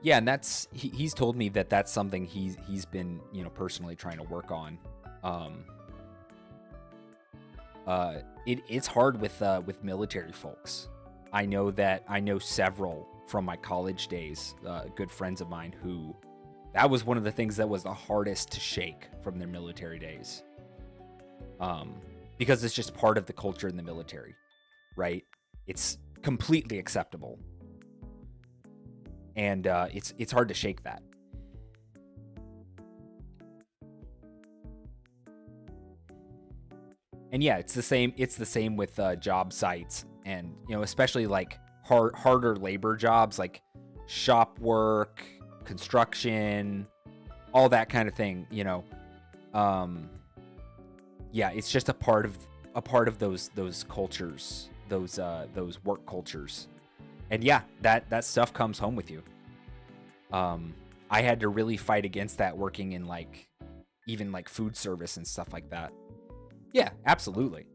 Yeah, and he's told me that that's something he's been, personally trying to work on. It's hard with military folks. I know several from my college days, good friends of mine, who that was one of the things that was the hardest to shake from their military days. Because it's just part of the culture in the military, right? It's completely acceptable. And it's hard to shake that. And yeah, it's the same with job sites, and especially like harder labor jobs like shop work, construction, all that kind of thing. Yeah, it's just a part of those cultures, those work cultures. And yeah, that stuff comes home with you. I had to really fight against that working in like even like food service and stuff like that. Yeah, absolutely.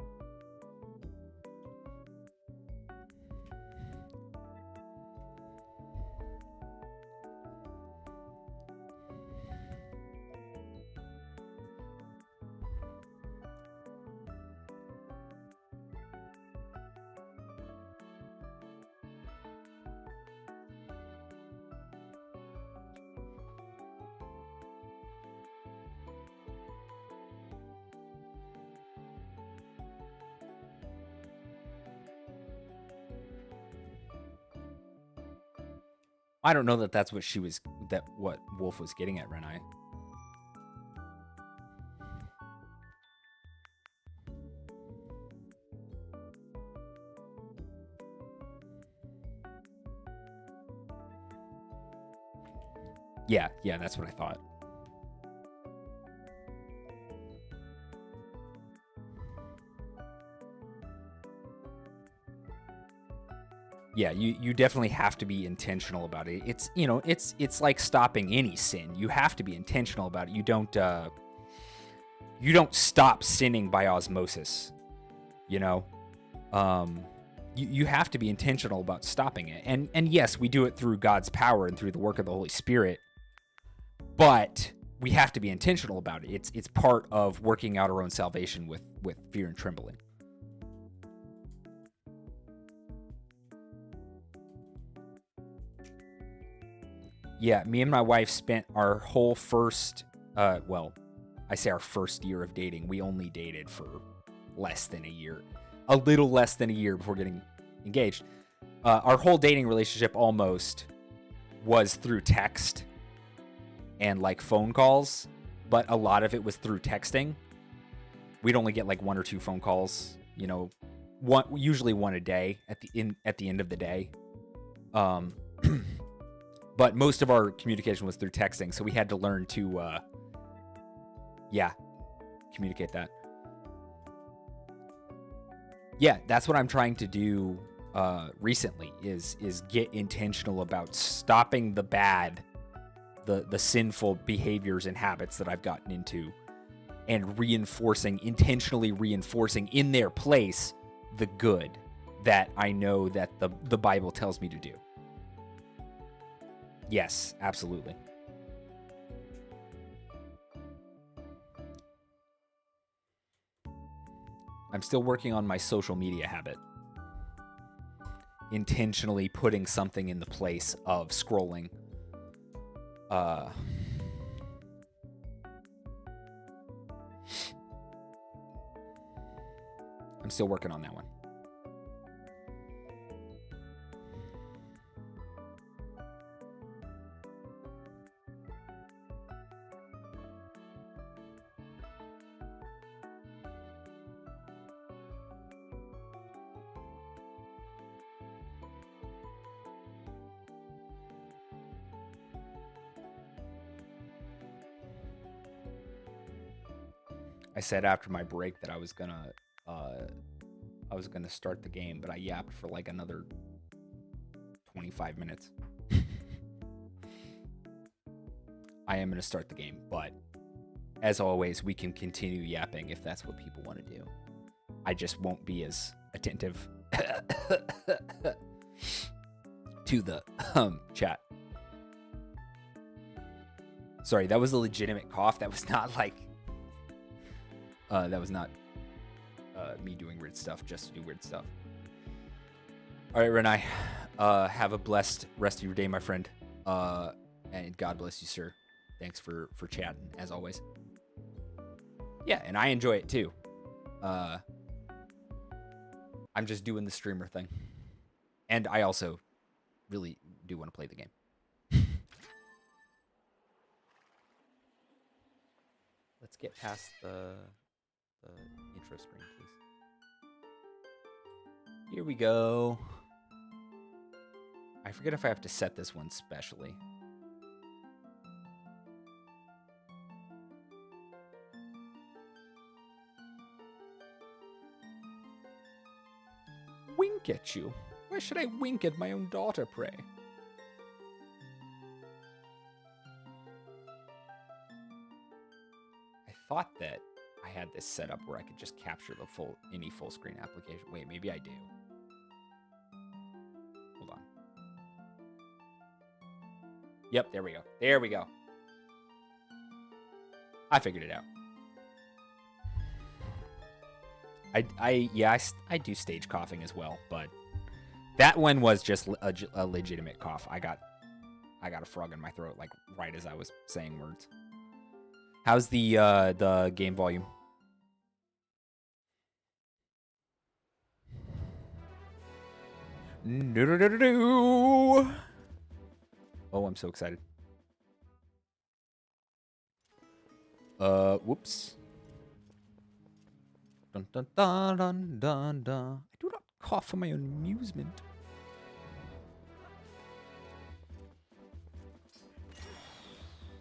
I don't know that's what Wolf was getting at, Renai. Yeah, that's what I thought. Yeah, you definitely have to be intentional about it. It's it's like stopping any sin. You have to be intentional about it. You don't stop sinning by osmosis. You have to be intentional about stopping it. And yes, we do it through God's power and through the work of the Holy Spirit. But we have to be intentional about it. It's part of working out our own salvation with fear and trembling. Yeah, me and my wife spent our whole first, I say our first year of dating. We only dated for less than a year. A little less than a year before getting engaged. Our whole dating relationship almost was through text and like phone calls, but a lot of it was through texting. We'd only get like 1 or 2 phone calls, usually one a day at the end of the day. But most of our communication was through texting, so we had to learn to, communicate that. Yeah, that's what I'm trying to do recently is get intentional about stopping the bad, the sinful behaviors and habits that I've gotten into, and intentionally reinforcing in their place the good that I know that the Bible tells me to do. Yes, absolutely. I'm still working on my social media habit. Intentionally putting something in the place of scrolling. I'm still working on that one. I said after my break that I was gonna start the game, but I yapped for like another 25 minutes. I am gonna start the game, but as always, we can continue yapping if that's what people want to do. I just won't be as attentive to the chat. Sorry, that was a legitimate cough. That was not like me doing weird stuff just to do weird stuff. All right, Renai, have a blessed rest of your day, my friend. And God bless you, sir. Thanks for chatting, as always. Yeah, and I enjoy it too. I'm just doing the streamer thing. And I also really do want to play the game. Let's get past the intro screen, please. Here we go. I forget if I have to set this one specially. Wink at you? Why should I wink at my own daughter, pray? I thought that I had this set up where I could just capture the any full screen application. Wait, maybe I do. Hold on. Yep, there we go. There we go. I figured it out. I do stage coughing as well, but that one was just a legitimate cough. I got a frog in my throat like right as I was saying words. How's the game volume? Oh, I'm so excited. Whoops. Dun dun dun dun dun dun. I do not cough for my own amusement.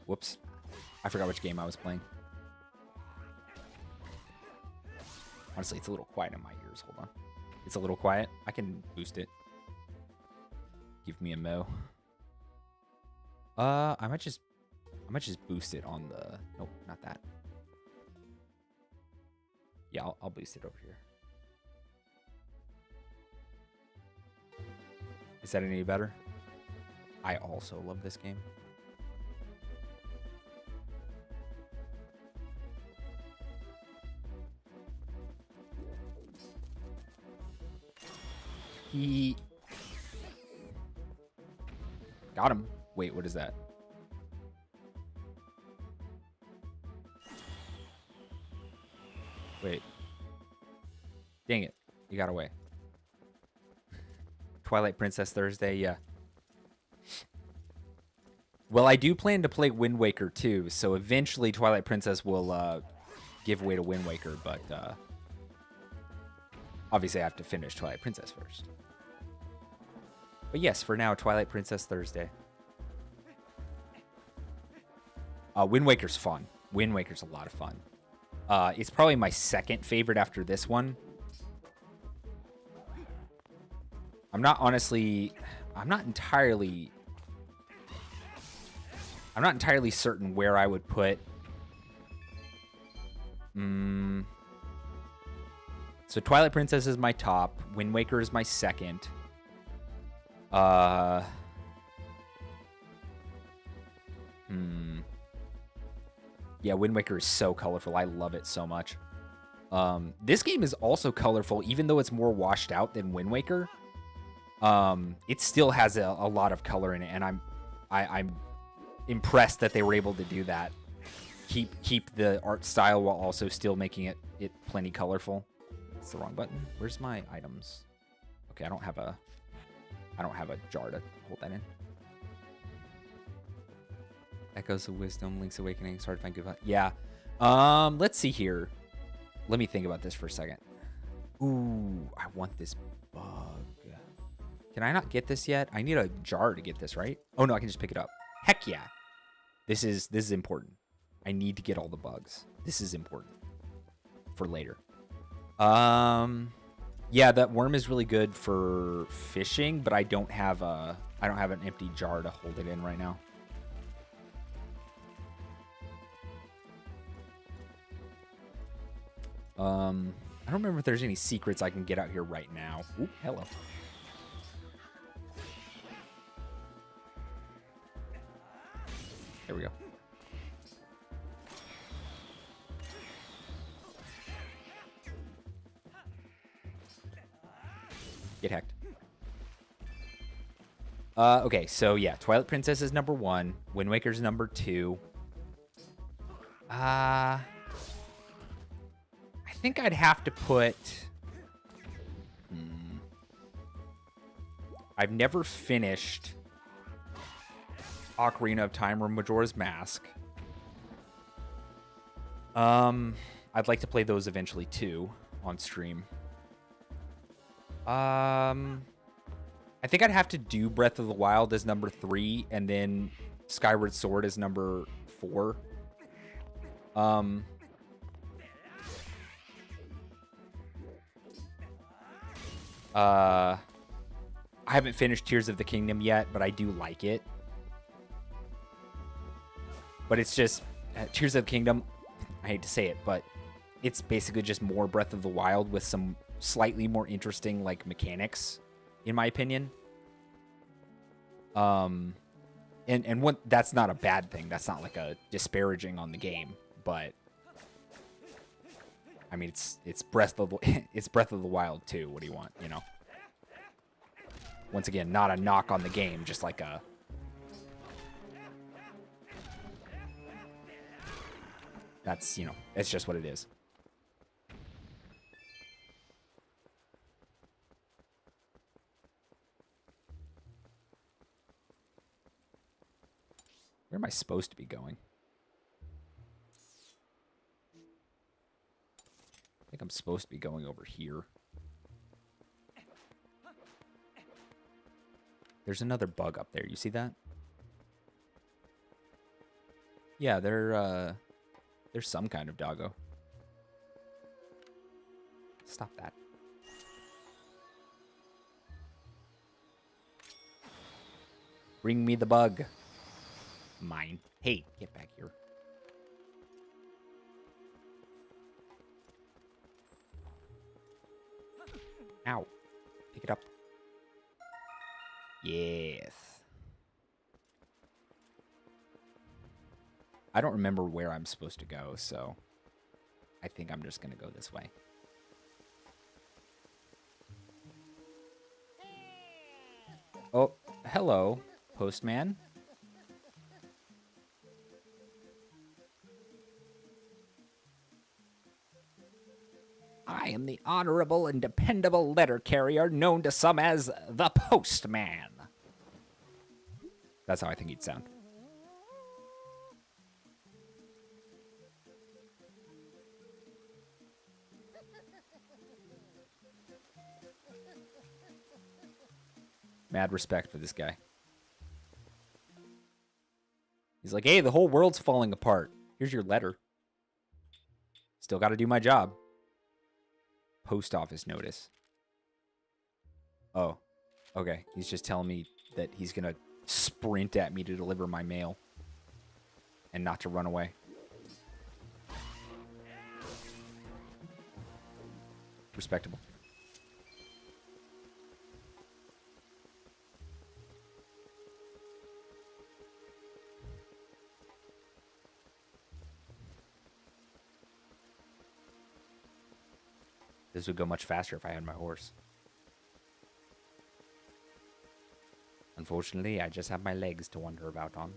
Whoops. I forgot which game I was playing. Honestly, it's a little quiet in my ears. Hold on. It's a little quiet. I can boost it. Give me a mo. I might just boost it on the... Nope, not that. Yeah, I'll boost it over here. Is that any better? I also love this game. He got him. Wait, what is that? Wait. Dang it. You got away. Twilight Princess Thursday, yeah. Well, I do plan to play Wind Waker too, so eventually Twilight Princess will give way to Wind Waker, but obviously I have to finish Twilight Princess first. But yes, for now, Twilight Princess Thursday. Wind Waker's fun. Wind Waker's a lot of fun. It's probably my second favorite after this one. I'm not entirely certain where I would put So Twilight Princess is my top. Wind Waker is my second. Yeah, Wind Waker is so colorful. I love it so much. This game is also colorful, even though it's more washed out than Wind Waker. It still has a lot of color in it, and I'm impressed that they were able to do that. Keep the art style while also still making it plenty colorful. That's the wrong button. Where's my items? Okay, I don't have a jar to hold that in. Echoes of Wisdom, Link's Awakening, it's hard to find good. Yeah. Let's see here. Let me think about this for a second. Ooh, I want this bug. Can I not get this yet? I need a jar to get this, right? Oh no, I can just pick it up. Heck yeah. This is important. I need to get all the bugs. This is important for later. Yeah, that worm is really good for fishing, but I don't have an empty jar to hold it in right now. I don't remember if there's any secrets I can get out here right now. Ooh, hello. There we go. Get hacked. Okay, so yeah, Twilight Princess is number 1. Wind Waker's number 2. I think I'd have to put... I've never finished Ocarina of Time or Majora's Mask. I'd like to play those eventually too on stream. I think I'd have to do Breath of the Wild as number 3 and then Skyward Sword as number 4. I haven't finished Tears of the Kingdom yet, but I do like it. But it's just Tears of the Kingdom, I hate to say it, but it's basically just more Breath of the Wild with some slightly more interesting like mechanics, in my opinion. And what, that's not a bad thing. That's not like a disparaging on the game, but I mean it's Breath of the Wild too. What do you want, you know? Once again, not a knock on the game, just like a that's, you know, it's just what it is. Where am I supposed to be going? I think I'm supposed to be going over here. There's another bug up there. You see that? Yeah, there's some kind of doggo. Stop that. Bring me the bug. Mine. Hey, get back here. Ow. Pick it up. Yes. I don't remember where I'm supposed to go, so I think I'm just going to go this way. Oh, hello, postman. I am the honorable and dependable letter carrier known to some as the Postman. That's how I think he'd sound. Mad respect for this guy. He's like, hey, the whole world's falling apart. Here's your letter. Still got to do my job. Post office notice. Oh, okay. He's just telling me that he's going to sprint at me to deliver my mail and not to run away. Respectable. This would go much faster if I had my horse. Unfortunately, I just have my legs to wander about on.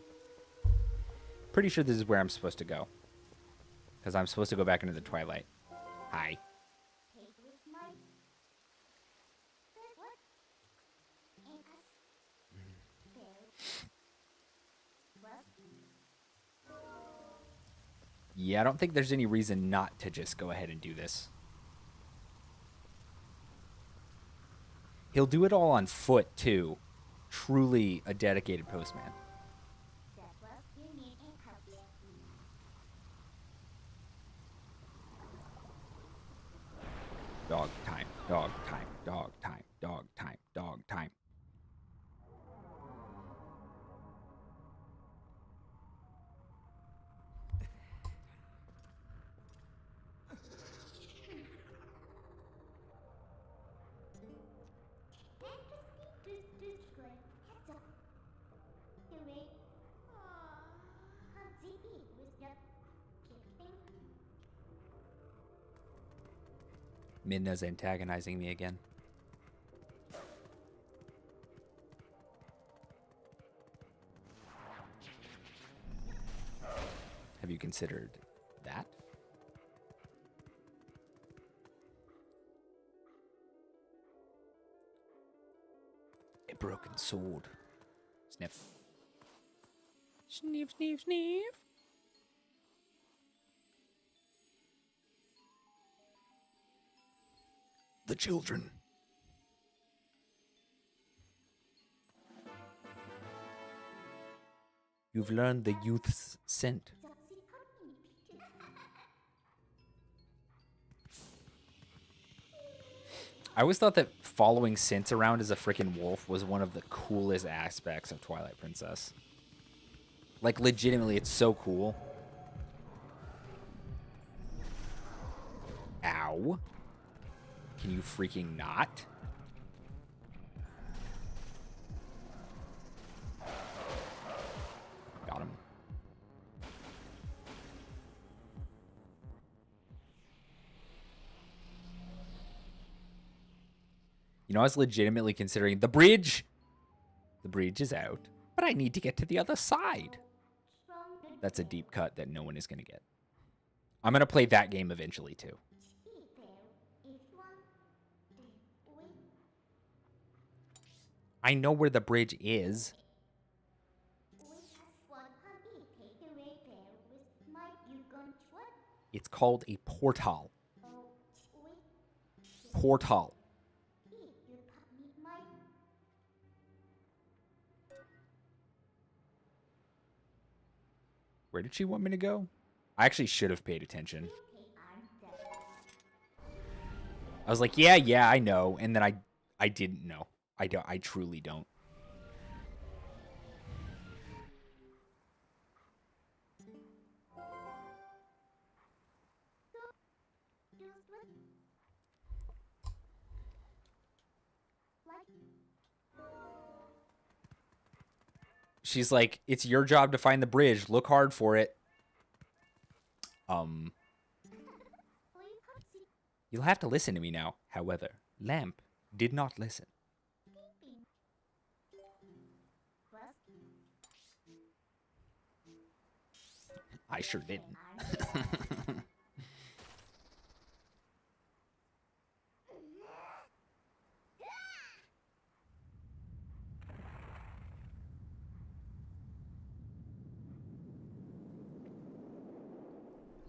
Pretty sure this is where I'm supposed to go. Because I'm supposed to go back into the Twilight. Hi. Yeah, I don't think there's any reason not to just go ahead and do this. He'll do it all on foot, too. Truly a dedicated postman. Dog time, dog time, dog time, dog time, dog time. Midna's antagonizing me again. Have you considered that? A broken sword. Sniff. Sniff, sniff, sniff. The children. You've learned the youth's scent. I always thought that following scents around as a freaking wolf was one of the coolest aspects of Twilight Princess. Like, legitimately, it's so cool. Ow. Can you freaking not? Got him. You know, I was legitimately considering the bridge. The bridge is out, but I need to get to the other side. That's a deep cut that no one is going to get. I'm going to play that game eventually, too. I know where the bridge is. It's called a portal. Portal. Where did she want me to go? I actually should have paid attention. I was like, yeah, I know. And then I didn't know. I truly don't. She's like, it's your job to find the bridge. Look hard for it. You'll have to listen to me now. However, Lamp did not listen. I sure didn't.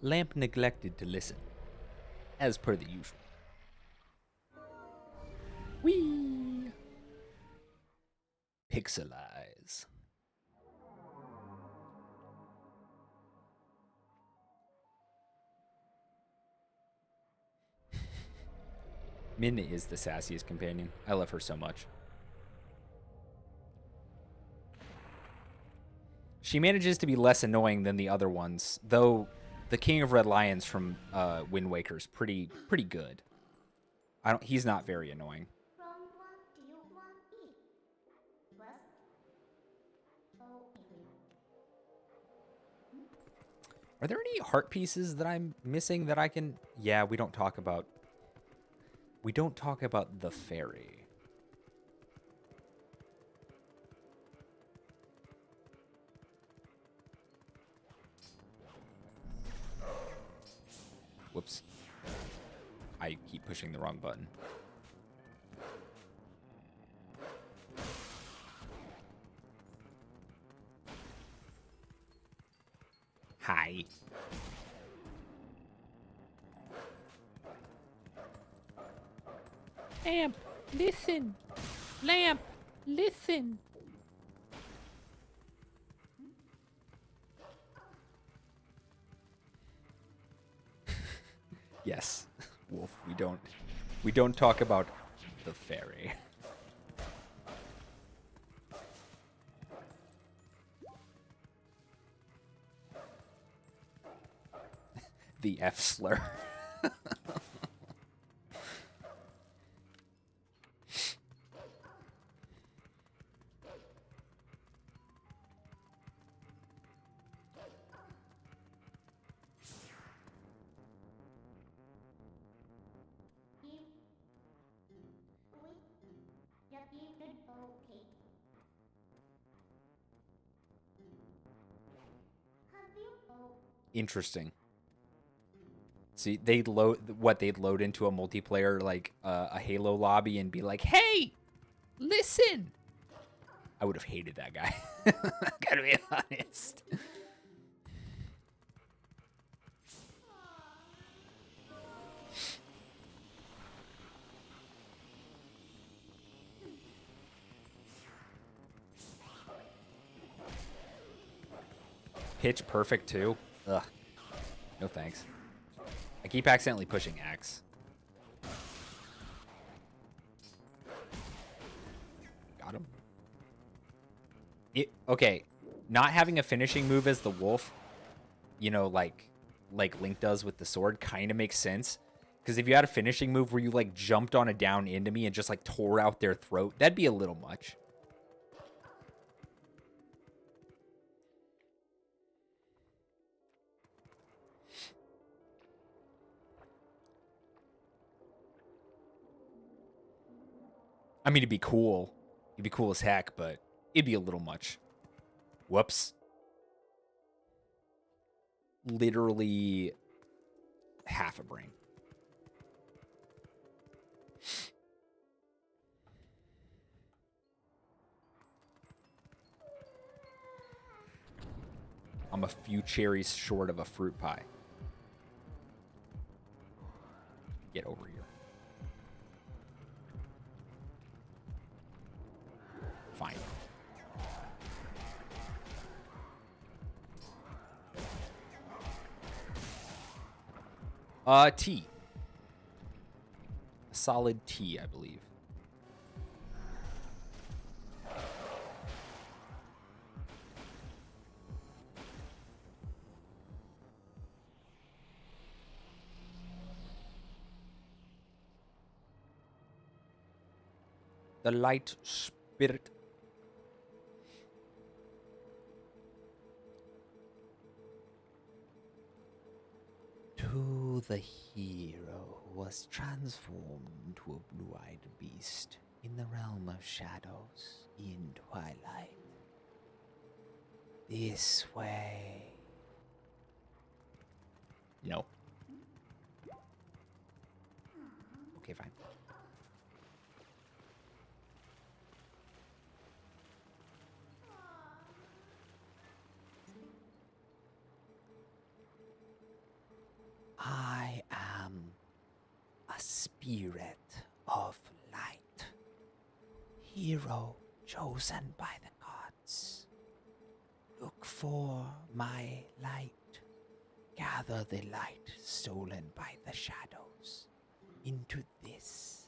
Lamp neglected to listen, as per the usual. Whee! Pixelize. Midna is the sassiest companion. I love her so much. She manages to be less annoying than the other ones, though the King of Red Lions from Wind Waker is pretty good. He's not very annoying. Are there any heart pieces that I'm missing that I can... Yeah, we don't talk about... We don't talk about the fairy. Whoops. I keep pushing the wrong button. Hi. Lamp, listen. Lamp, listen. Yes, Wolf, we don't talk about the fairy. The F slur. Interesting. See, they'd load into a multiplayer like a Halo lobby and be like, "Hey, listen." I would have hated that guy. Gotta be honest. Pitch perfect too. Ugh. No thanks. I keep accidentally pushing X. Got him. Okay, not having a finishing move as the wolf, you know, like Link does with the sword, kind of makes sense. Because if you had a finishing move where you like jumped on a down enemy and just like tore out their throat, that'd be a little much. I mean, it'd be cool. It'd be cool as heck, but it'd be a little much. Whoops. Literally half a brain. I'm a few cherries short of a fruit pie. Get over here. Fine. T. A solid T, I believe. The light spirit. To the hero who was transformed into a blue-eyed beast in the realm of shadows in Twilight. This way. No. Okay, fine. I am a spirit of light, hero chosen by the gods. Look for my light, gather the light stolen by the shadows into this.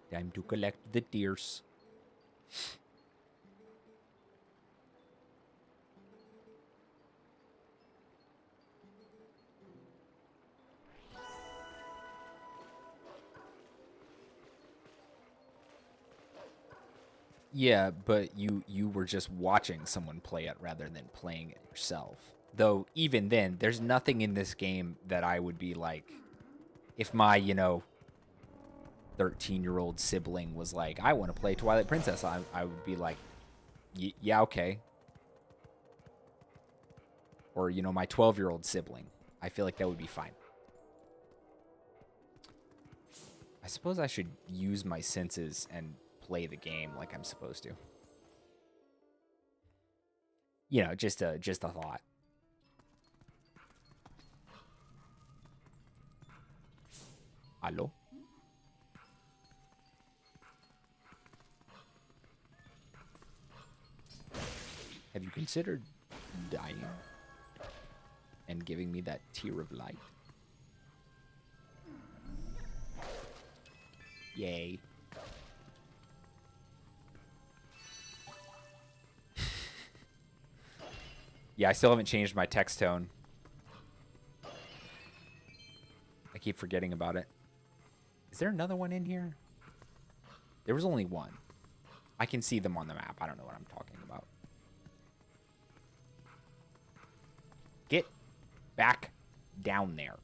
Time to collect the tears. Yeah, but you were just watching someone play it rather than playing it yourself. Though even then, there's nothing in this game that I would be like, if my 13-year-old sibling was like, I want to play Twilight Princess, I would be like, yeah, okay. Or my 12-year-old sibling, I feel like that would be fine. I suppose I should use my senses and play the game like I'm supposed to. Just a thought. Hello? Have you considered dying and giving me that tear of light? Yay. Yeah, I still haven't changed my text tone. I keep forgetting about it. Is there another one in here? There was only one. I can see them on the map. I don't know what I'm talking about. Get back down there.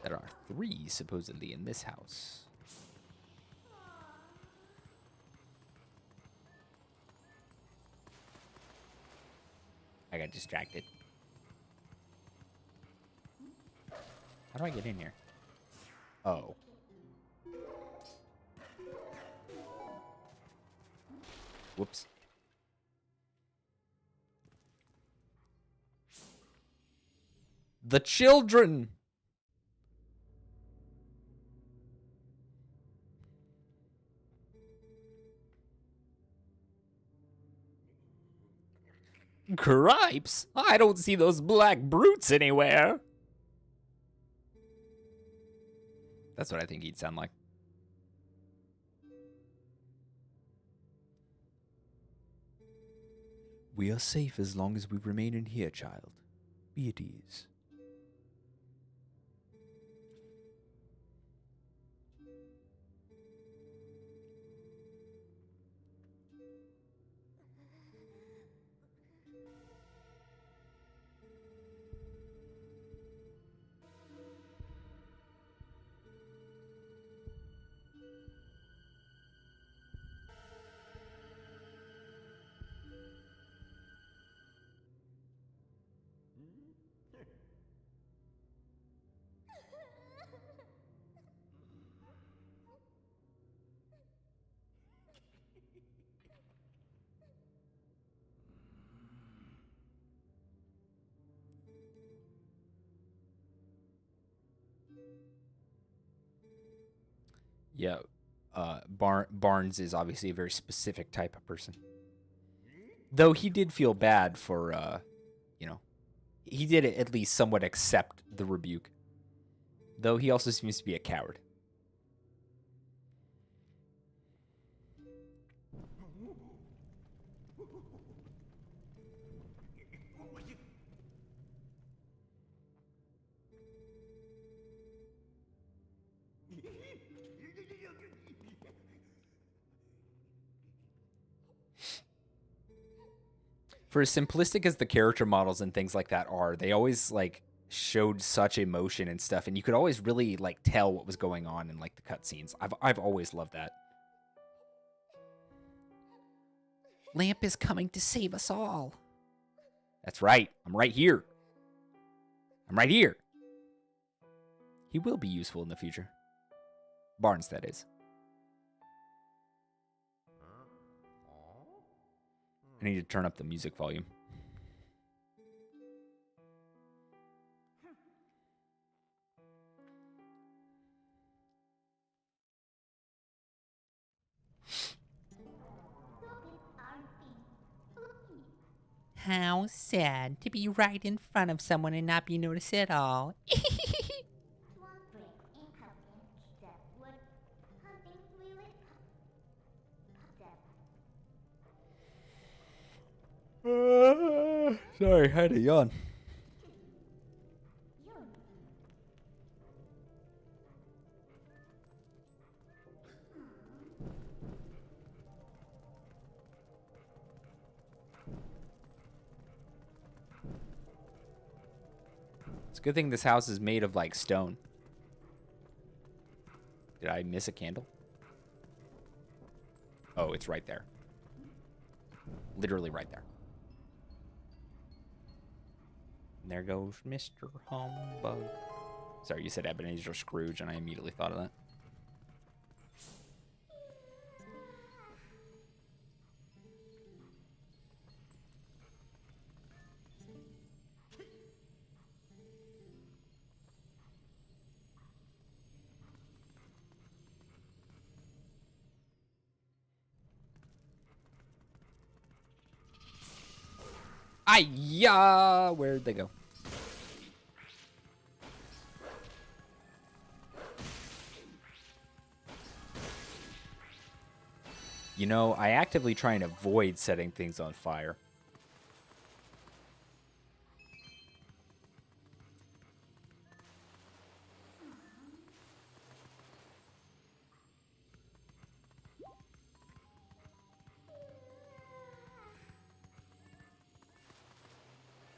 There are 3 supposedly in this house. I got distracted. How do I get in here? Oh. Whoops. The children! Cripes! I don't see those black brutes anywhere. That's what I think he'd sound like. We are safe as long as we remain in here, child. Be at ease. Yeah, Barnes is obviously a very specific type of person. Though he did feel bad for, he did at least somewhat accept the rebuke. Though he also seems to be a coward. For as simplistic as the character models and things like that are, they always showed such emotion and stuff, and you could always really tell what was going on in the cutscenes. I've always loved that. Lamp is coming to save us all. That's right. I'm right here. I'm right here. He will be useful in the future. Barnes, that is. I need to turn up the music volume. How sad to be right in front of someone and not be noticed at all. Sorry, I had a yawn. It's a good thing this house is made of like stone. Did I miss a candle? Oh, it's right there. Literally right there. And there goes Mr. Humbug. Sorry, you said Ebenezer Scrooge, and I immediately thought of that. Ay-ya! Where'd they go? You know, I actively try and avoid setting things on fire.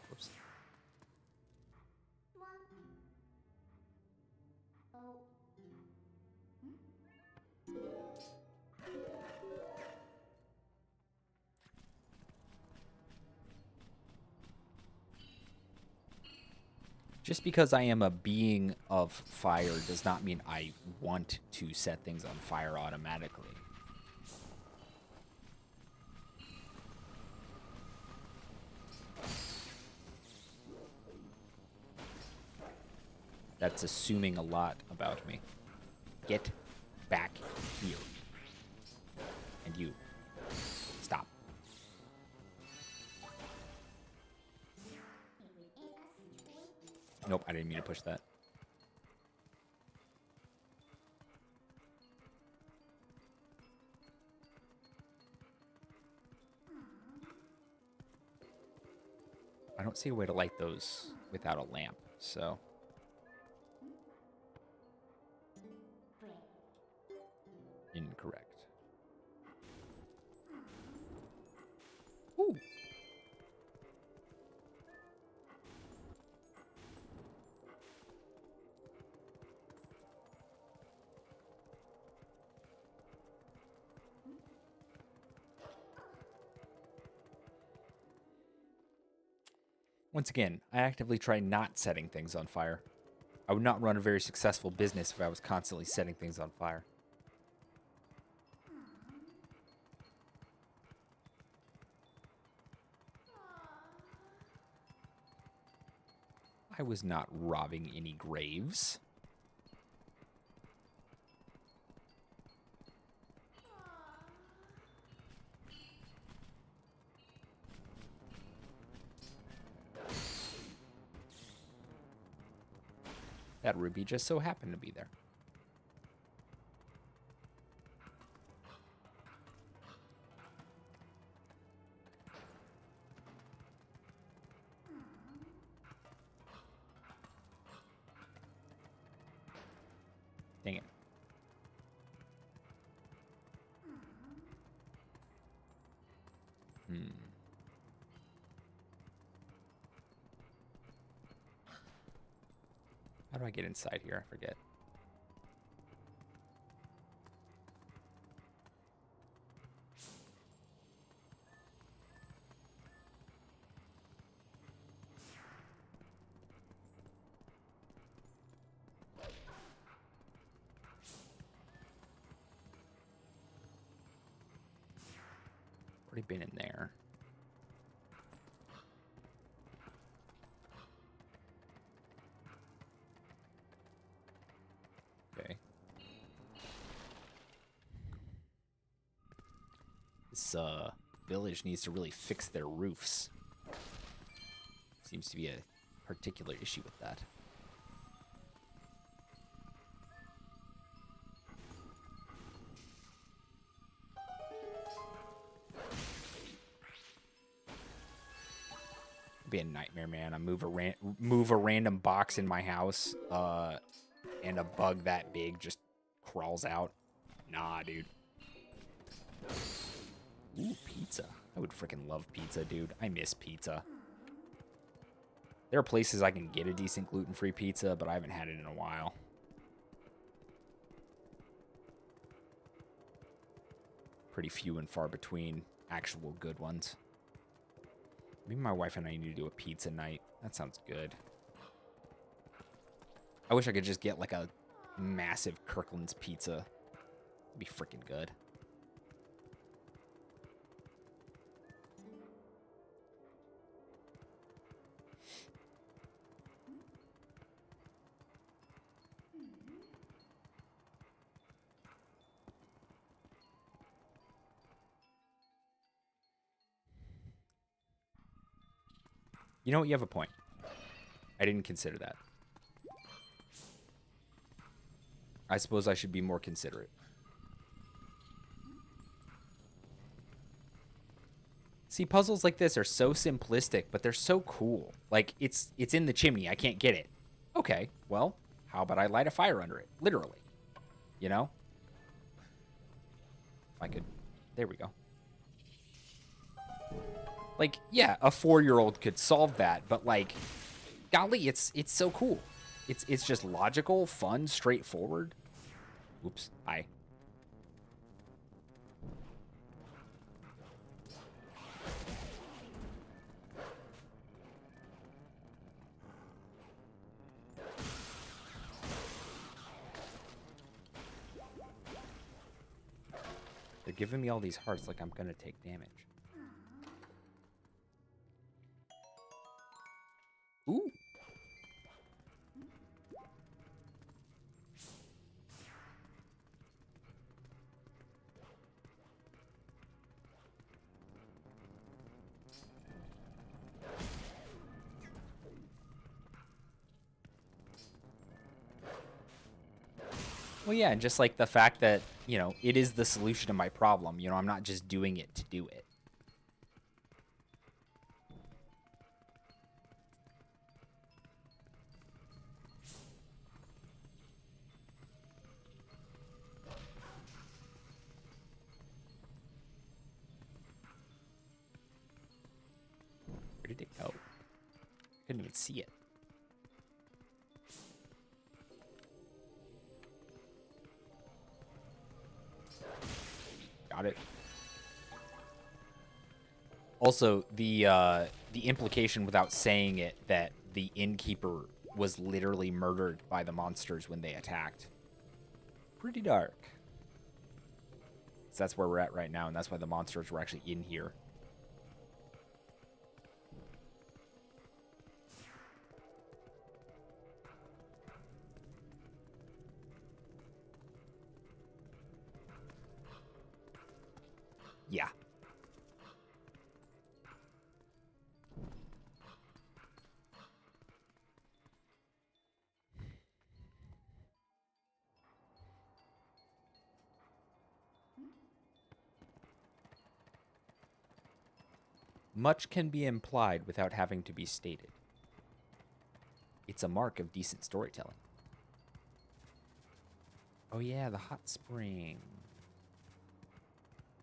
Whoops. Just because I am a being of fire does not mean I want to set things on fire automatically. That's assuming a lot about me. Get back here. And you. Stop. Nope, I didn't mean to push that. I don't see a way to light those without a lamp, so... Incorrect. Ooh. Once again, I actively try not setting things on fire. I would not run a very successful business if I was constantly setting things on fire. I was not robbing any graves. That ruby just so happened to be there. Dang it. How do I get inside here? I forget. Already been in there. Okay. This village needs to really fix their roofs. Seems to be a particular issue with that. be a nightmare, man. I move a random box in my house, and a bug that big just crawls out. Nah, dude. Ooh, pizza. I would freaking love pizza, dude. I miss pizza. There are places I can get a decent gluten-free pizza, but I haven't had it in a while. Pretty few and far between actual good ones. Maybe my wife and I need to do a pizza night. That sounds good. I wish I could just get like a massive Kirkland's pizza. It'd be freaking good. You know what? You have a point. I didn't consider that. I suppose I should be more considerate. See, puzzles like this are so simplistic, but they're so cool. Like, it's in the chimney. I can't get it. Okay, well, how about I light a fire under it? Literally. You know? If I could... There we go. Like, yeah, a 4-year-old could solve that, but like, golly, it's so cool. It's just logical, fun, straightforward. Oops, hi. They're giving me all these hearts like I'm gonna take damage. Ooh. Well, yeah, and just like the fact that, you know, it is the solution to my problem. You know, I'm not just doing it to do it. Where did it go? I couldn't even see it. Got it. Also, the implication without saying it that the innkeeper was literally murdered by the monsters when they attacked. Pretty dark. So that's where we're at right now, and that's why the monsters were actually in here. Yeah. Much can be implied without having to be stated. It's a mark of decent storytelling. Oh yeah, the hot spring.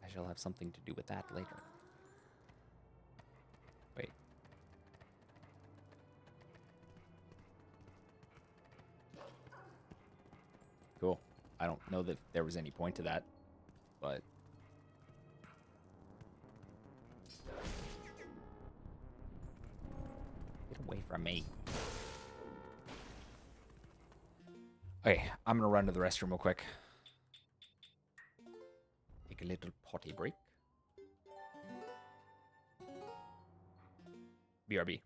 I shall have something to do with that later. Wait. Cool. I don't know that there was any point to that, but... Get away from me. Okay, I'm gonna run to the restroom real quick. Take a little potty break. BRB.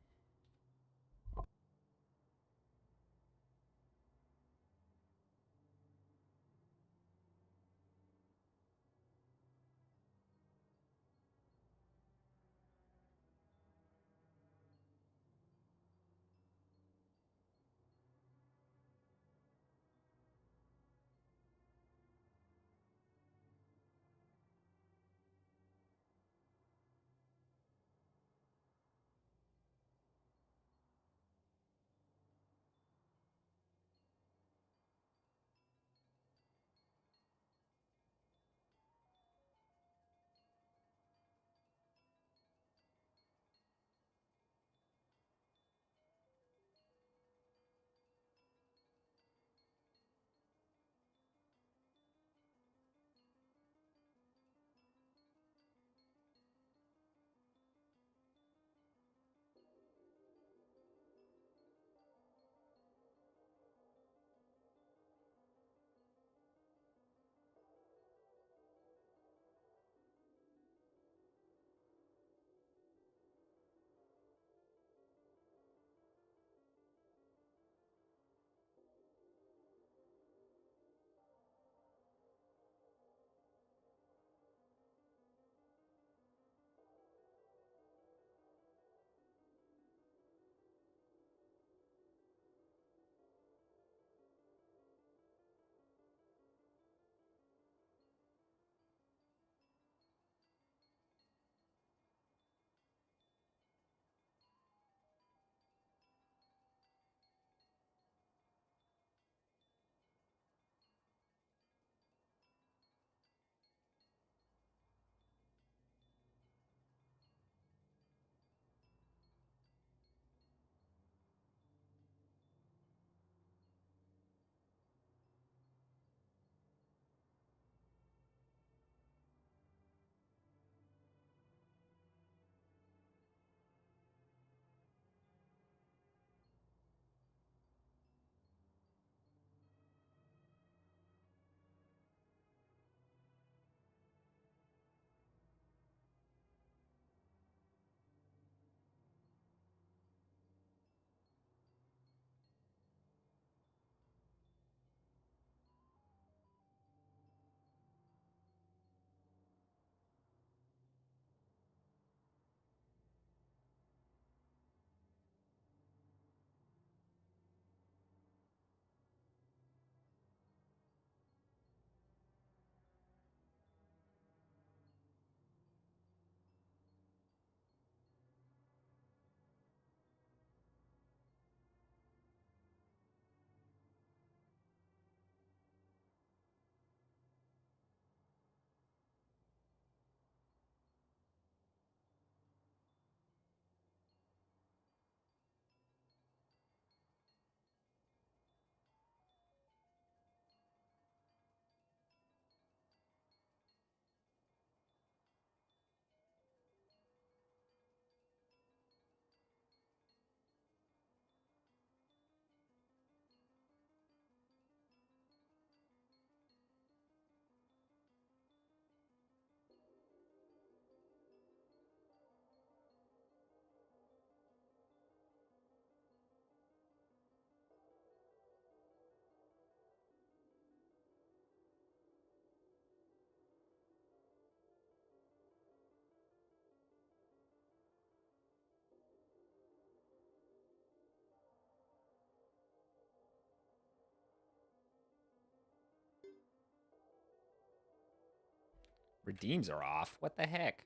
Redeems are off. What the heck?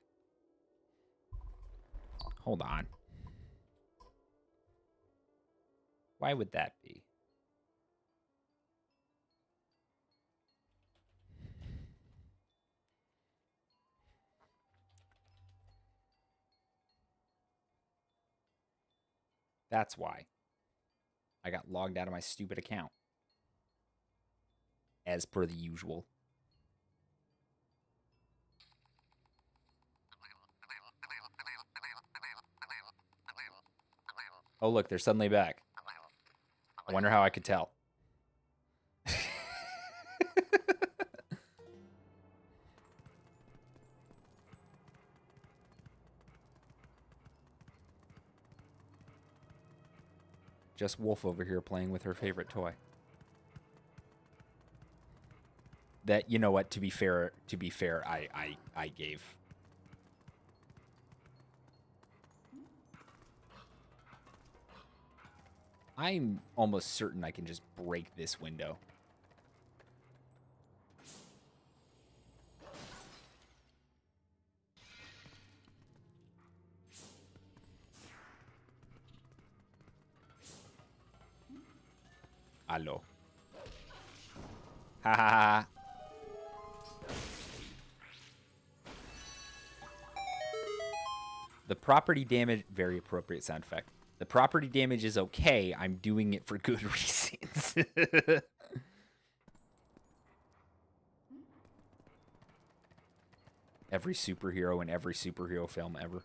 Hold on. Why would that be? That's why. I got logged out of my stupid account. As per the usual. Oh, look, they're suddenly back. I wonder how I could tell. Just Wolf over here playing with her favorite toy. That, you know what, to be fair, I gave. I'm almost certain I can just break this window. Allo. Ha ha ha. The property damage, very appropriate sound effect. The property damage is okay. I'm doing it for good reasons. Every superhero in every superhero film ever.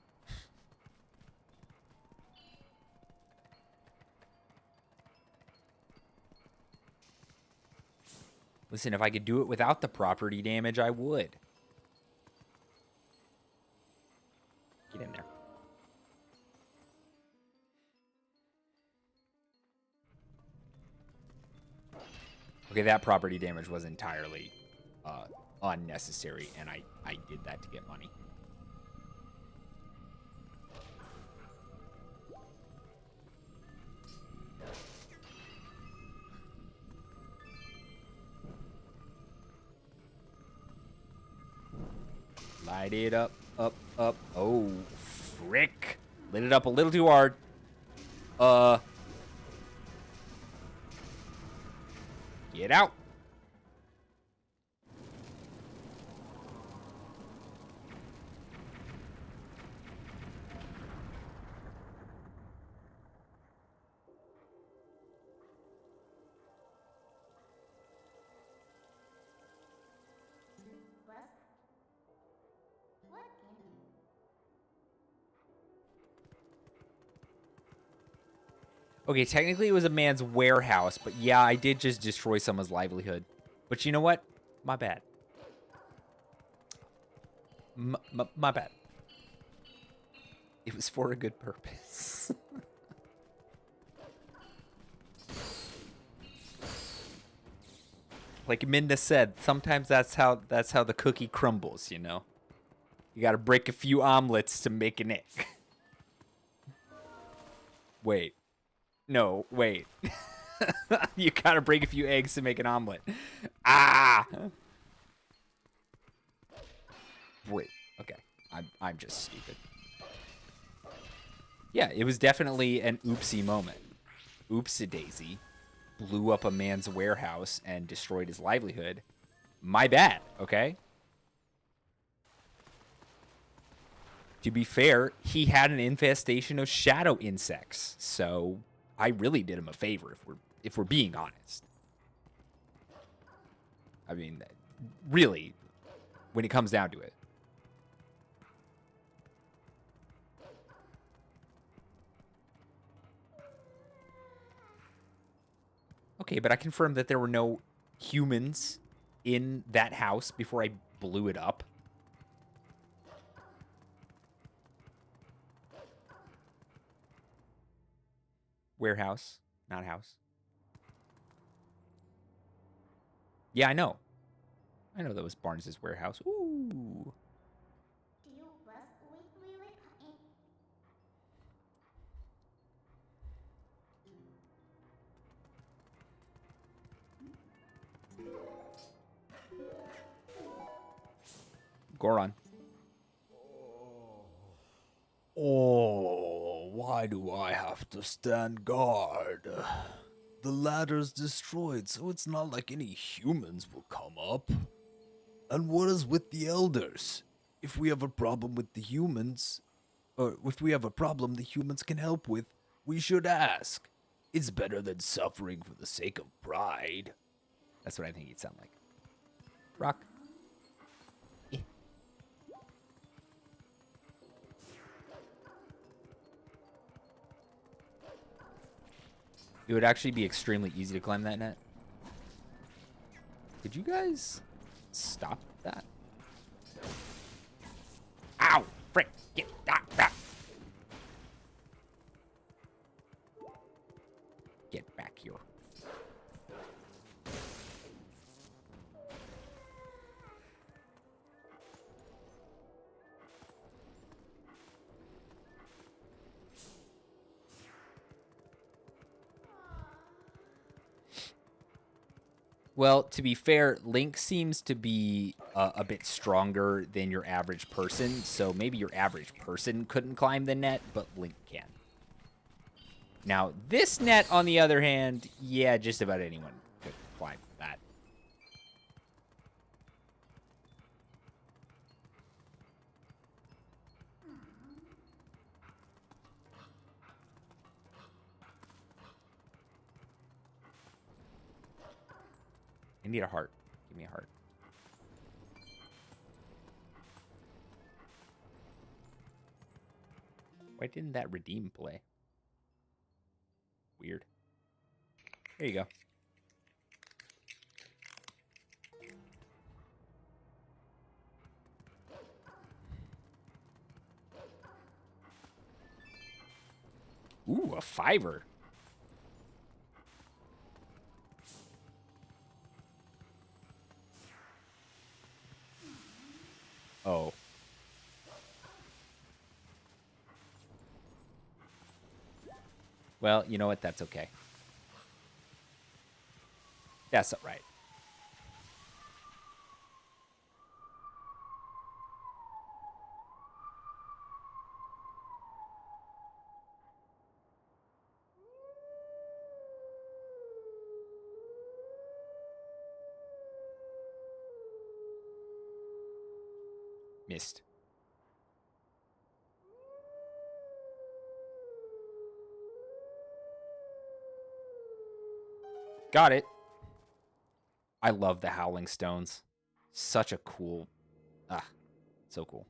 Listen, if I could do it without the property damage, I would. Get in there. Okay, that property damage was entirely unnecessary, and I did that to get money. Light it up, up, up. Oh, frick. Lit it up a little too hard. Get out. Okay, technically it was a man's warehouse, but yeah, I did just destroy someone's livelihood. But you know what? My bad. My bad. It was for a good purpose. Like Minda said, sometimes that's how the cookie crumbles, you know? You gotta break a few omelets to make an egg. Wait. No, wait. You gotta break a few eggs to make an omelet. Ah! Wait. Okay. I'm just stupid. Yeah, it was definitely an oopsie moment. Oopsie-daisy. Blew up a man's warehouse and destroyed his livelihood. My bad, okay? To be fair, he had an infestation of shadow insects, so I really did him a favor if we're being honest. I mean, really, when it comes down to it. Okay, but I confirmed that there were no humans in that house before I blew it up. Warehouse, not house. Yeah, I know. I know that was Barnes's warehouse. Ooh. Goron. Oh, why do I have to stand guard? The ladder's destroyed, so it's not like any humans will come up. And what is with the elders? If we have a problem with the humans, or if we have a problem the humans can help with, we should ask. It's better than suffering for the sake of pride. That's what I think he'd sound like. Rock. It would actually be extremely easy to climb that net. Could you guys stop that? Ow! Frick! Get that! Get back here. Well, to be fair, Link seems to be a bit stronger than your average person, so maybe your average person couldn't climb the net, but Link can. Now, this net, on the other hand, yeah, just about anyone could climb that. I need a heart. Give me a heart. Why didn't that redeem play? Weird. There you go. Ooh, a fiver. Oh. Well, you know what? That's okay. That's all right. Missed. Got it. I love the Howling Stones. Such a cool... Ah, so cool.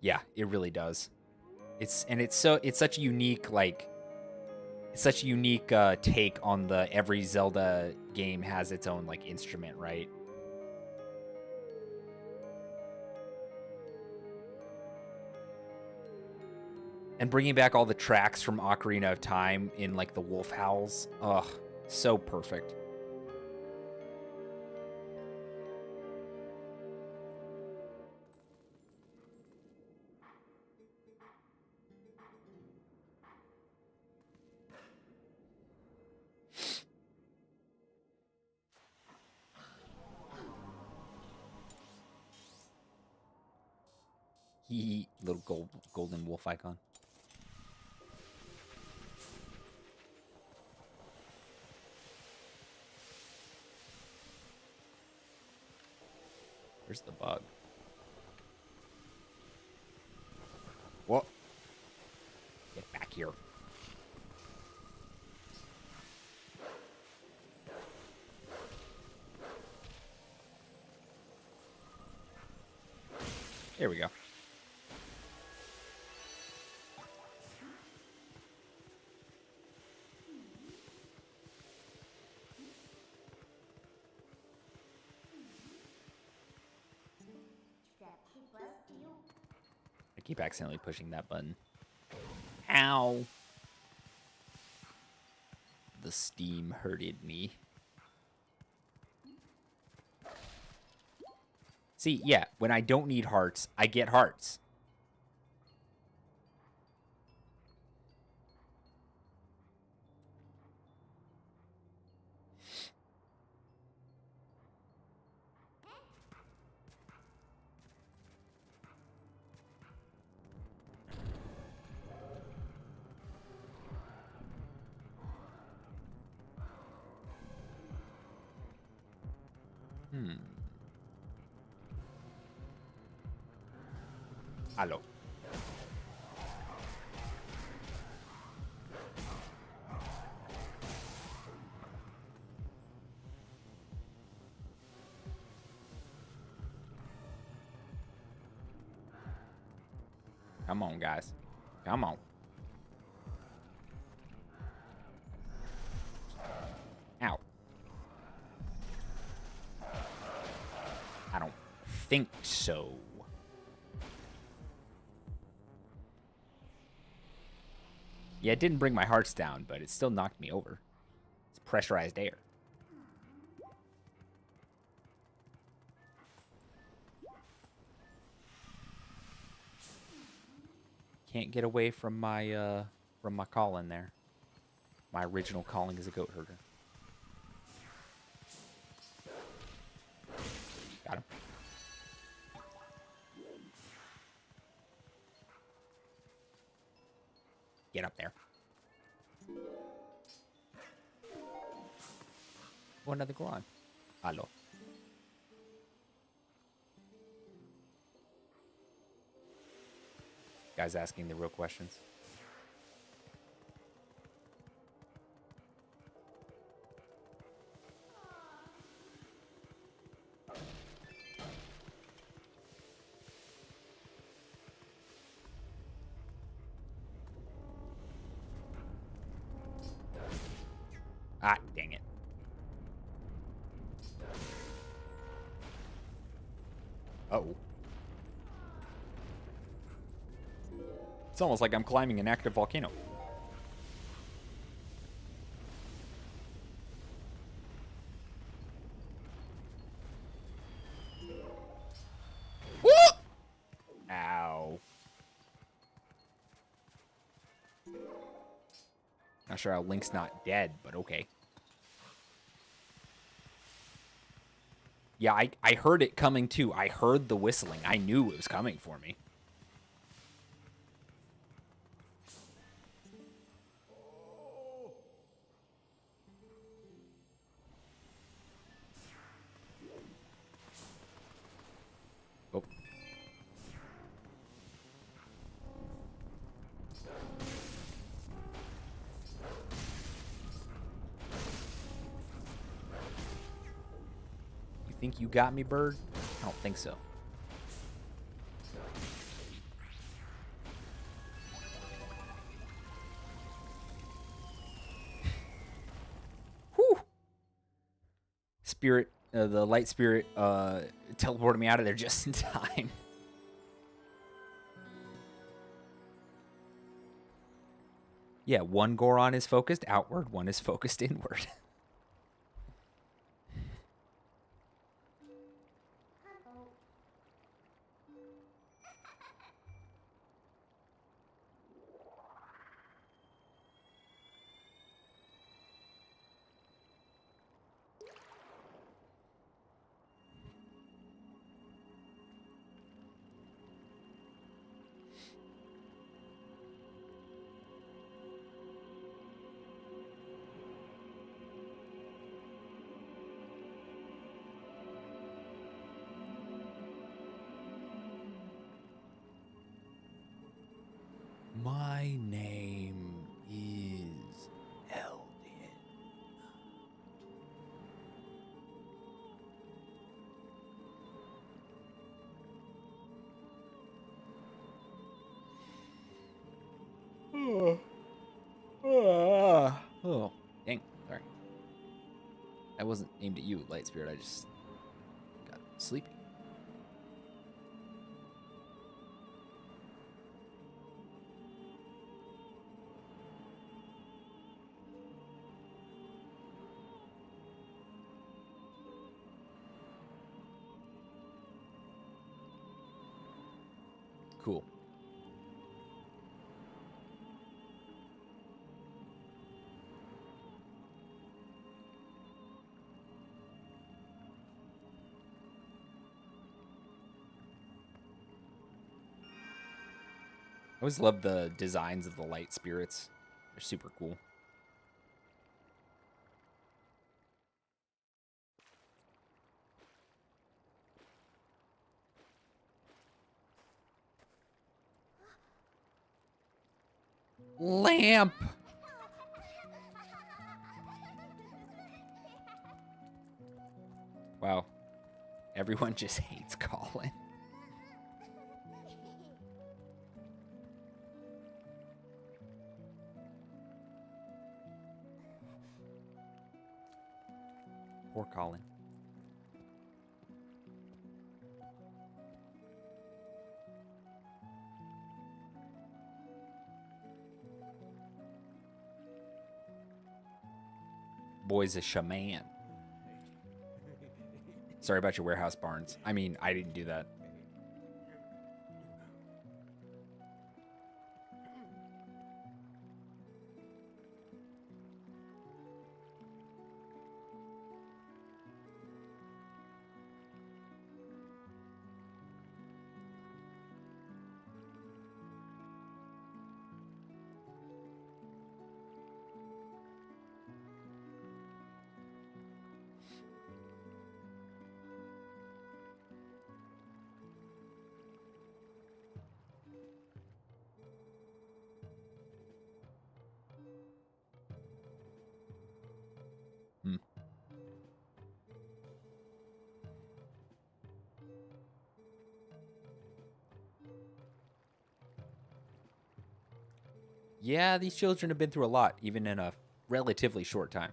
Yeah, it really does. It's such a unique, like... It's such a unique take on the every Zelda game has its own like instrument, right? And bringing back all the tracks from Ocarina of Time in like the wolf howls. Ugh, so perfect. Little golden wolf icon. Where's the bug? What? Get back here. There we go. I keep accidentally pushing that button. Ow. The steam hurted me. See, yeah, when I don't need hearts, I get hearts. Hello. Come on, guys. Come on. Ow. I don't think so. Yeah, it didn't bring my hearts down, but it still knocked me over. It's pressurized air. Can't get away from my calling there. My original calling as a goat herder. Got him. Get up there. Oh, another Goron. Hello. Guys asking the real questions. Ah, dang it. Uh-oh. It's almost like I'm climbing an active volcano. Woo! Ow. Not sure how Link's not dead, but okay. Yeah, I heard it coming too. I heard the whistling. I knew it was coming for me. Oh. You think you got me, bird? I don't think so. Whew. Spirit, the light spirit, teleported me out of there just in time. Yeah, one Goron is focused outward, one is focused inward. My name is Eldin. Oh, dang, sorry. That wasn't aimed at you, Light Spirit. I just got sleepy. cool. I always love the designs of the light spirits. They're super cool. Lamp! Wow. Everyone just hates Colin. Poor Colin. Boy's a shaman. Sorry about your warehouse barns. I mean, I didn't do that. Hmm. Yeah, these children have been through a lot, even in a relatively short time.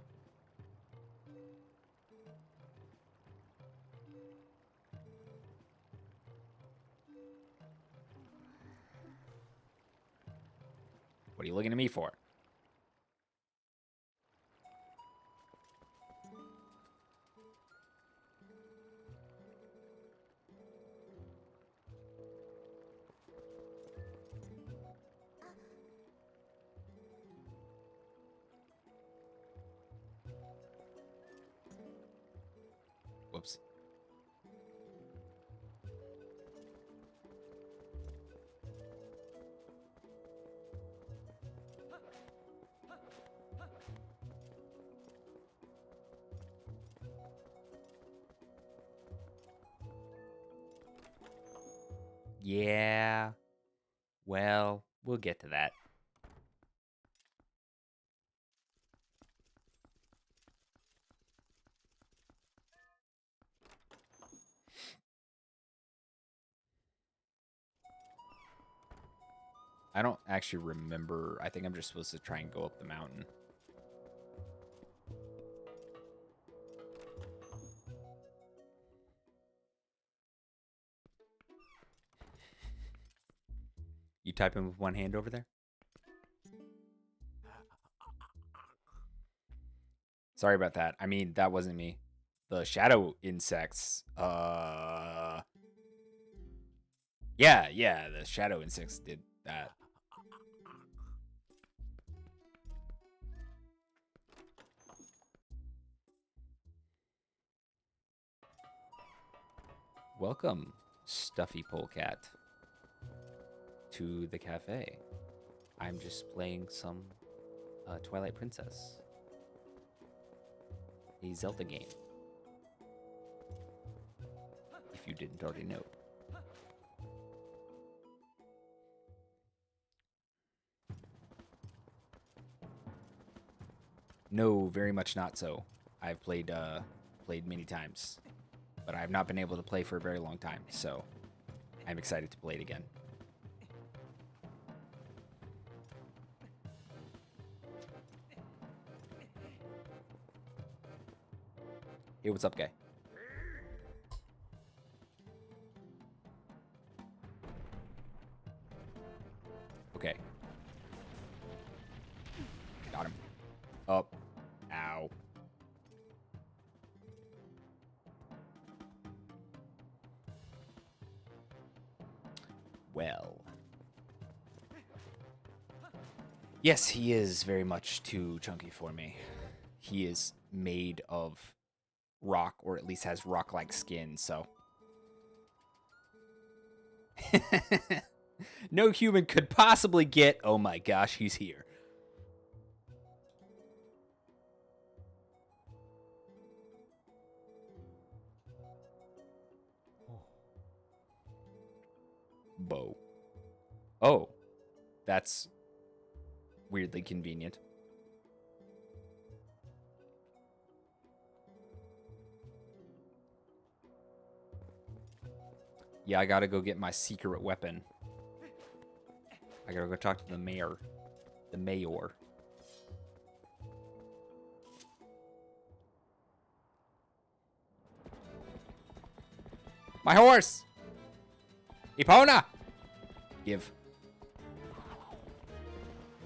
What are you looking at me for? Whoops. Yeah. Well, we'll get to that. I don't actually remember. I think I'm just supposed to try and go up the mountain. You typing with one hand over there? Sorry about that. I mean, that wasn't me. The shadow insects. Yeah, the shadow insects did that. Welcome, Stuffy Polecat, to the cafe. I'm just playing some Twilight Princess, a Zelda game, if you didn't already know. No, very much not so. I've played many times, but I have not been able to play for a very long time, so I'm excited to play it again. Hey, what's up, guy? Okay. Got him. Up. Ow. Well. Yes, he is very much too chunky for me. He is made of rock, or at least has rock-like skin, so. No human could possibly get. Oh my gosh, he's here. Bow. Oh, that's weirdly convenient. Yeah, I gotta go get my secret weapon. I gotta go talk to the mayor. The mayor. My horse! Epona! Give.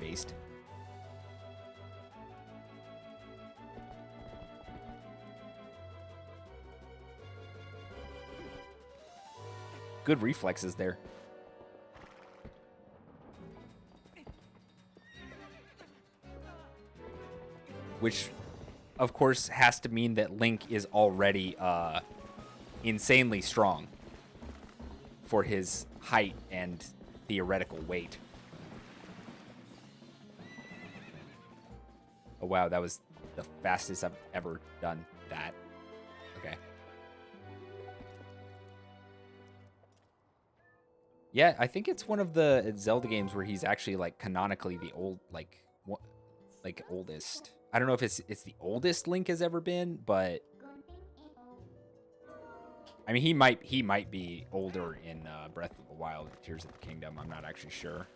Based. Good reflexes there. Which, of course, has to mean that Link is already insanely strong for his height and theoretical weight. Oh, wow, that was the fastest I've ever done that. Okay. Yeah, I think it's one of the Zelda games where he's actually, like, canonically the oldest. I don't know if it's the oldest Link has ever been, but I mean, he might be older in Breath of the Wild, Tears of the Kingdom. I'm not actually sure.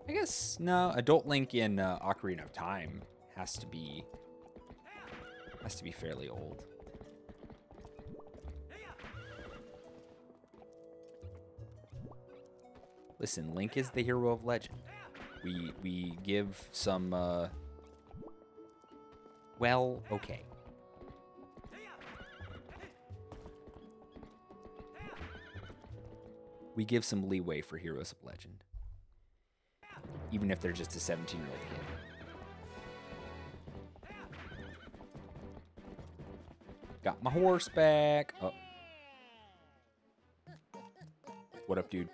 I guess no. Adult Link in Ocarina of Time has to be fairly old. Listen, Link is the hero of legend. We give some well, okay. We give some leeway for heroes of legend. Even if they're just a 17-year-old kid. Got my horse back. Oh. What up, dude?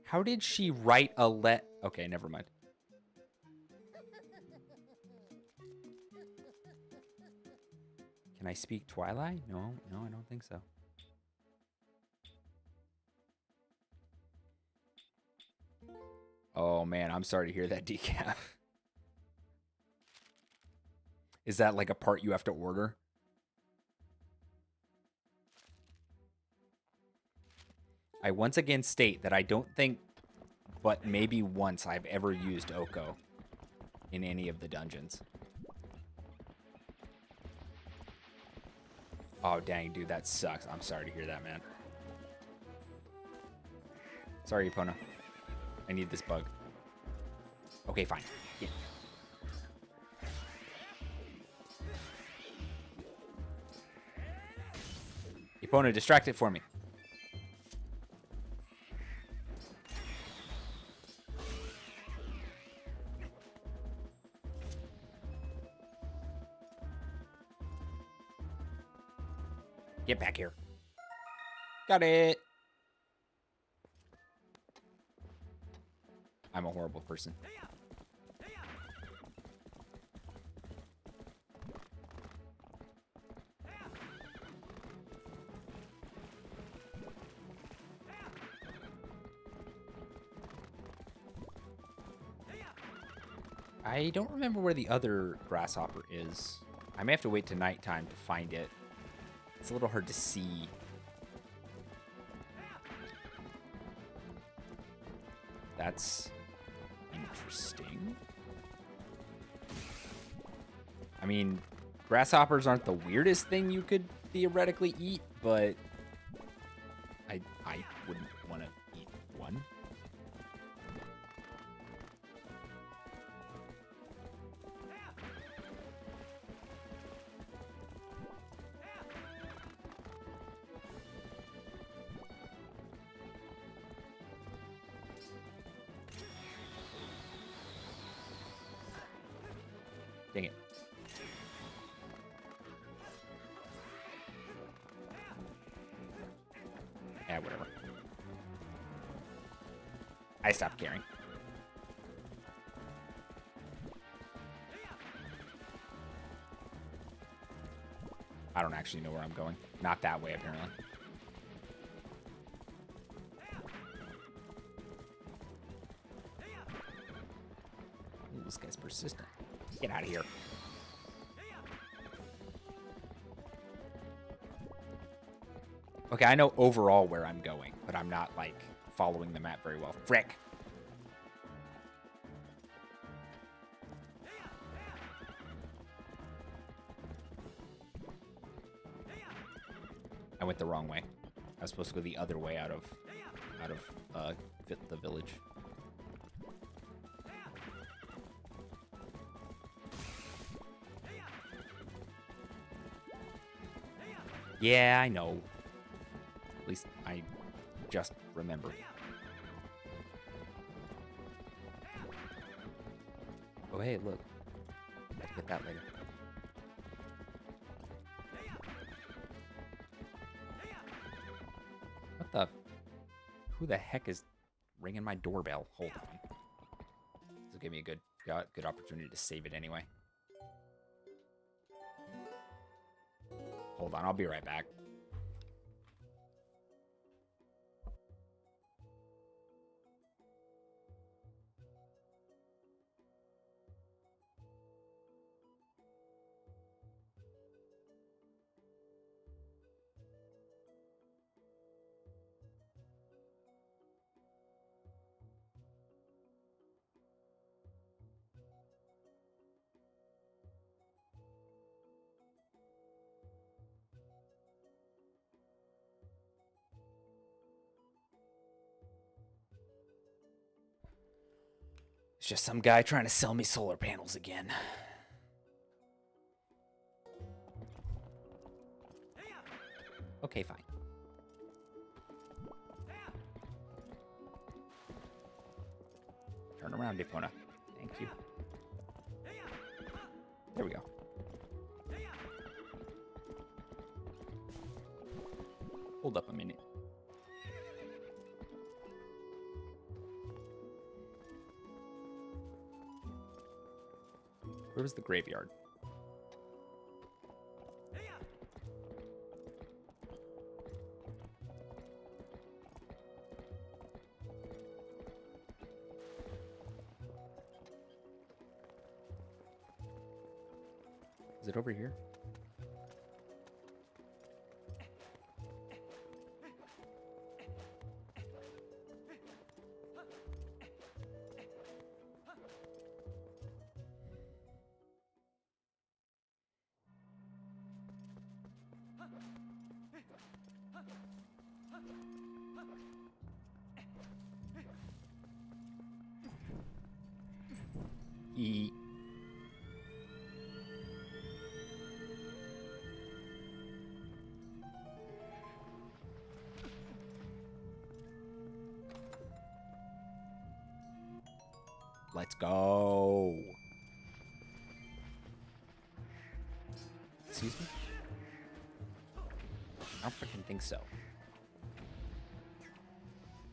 How did she write a Okay, never mind. Can I speak Twilight? No, I don't think so. Oh, man, I'm sorry to hear that, Decaf. Is that like a part you have to order? I once again state that I don't think, but maybe once, I've ever used Oko in any of the dungeons. Oh, dang, dude, that sucks. I'm sorry to hear that, man. Sorry, Epona. I need this bug. Okay, fine. Yeah. Epona, distract it for me. Get back here. Got it. I'm a horrible person. I don't remember where the other grasshopper is. I may have to wait to nighttime to find it. It's a little hard to see. That's interesting. I mean, grasshoppers aren't the weirdest thing you could theoretically eat, but I wouldn't want to eat one. Yeah, whatever. I stopped caring. I don't actually know where I'm going. Not that way, apparently. Ooh, this guy's persistent. Get out of here. Okay, I know overall where I'm going, but I'm not, like, following the map very well. Frick! I went the wrong way. I was supposed to go the other way out of the village. Yeah, I know. At least I just remember. Oh, hey, look. I can get that later. What the? Who the heck is ringing my doorbell? Hold on. This will give me a good opportunity to save it anyway. Hold on, I'll be right back. It's just some guy trying to sell me solar panels again. Okay, fine. Turn around, Epona. Thank you. There we go. Hold up a minute. Where was the graveyard? Is it over here? Let's go. Excuse me? I don't freaking think so.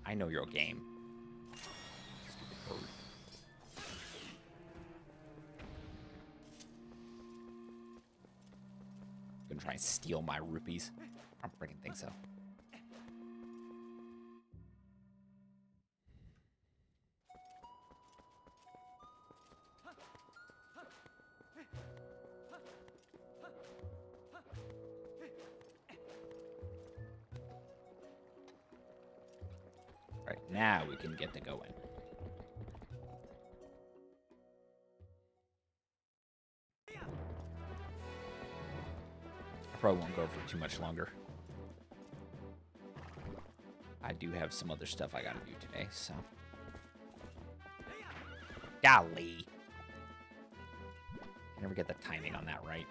I know your game. Stupid bird. Gonna try and steal my rupees. I don't freaking think so. Right, now we can get to going. I probably won't go for too much longer. I do have some other stuff I gotta do today, so. Golly. I never get the timing on that right.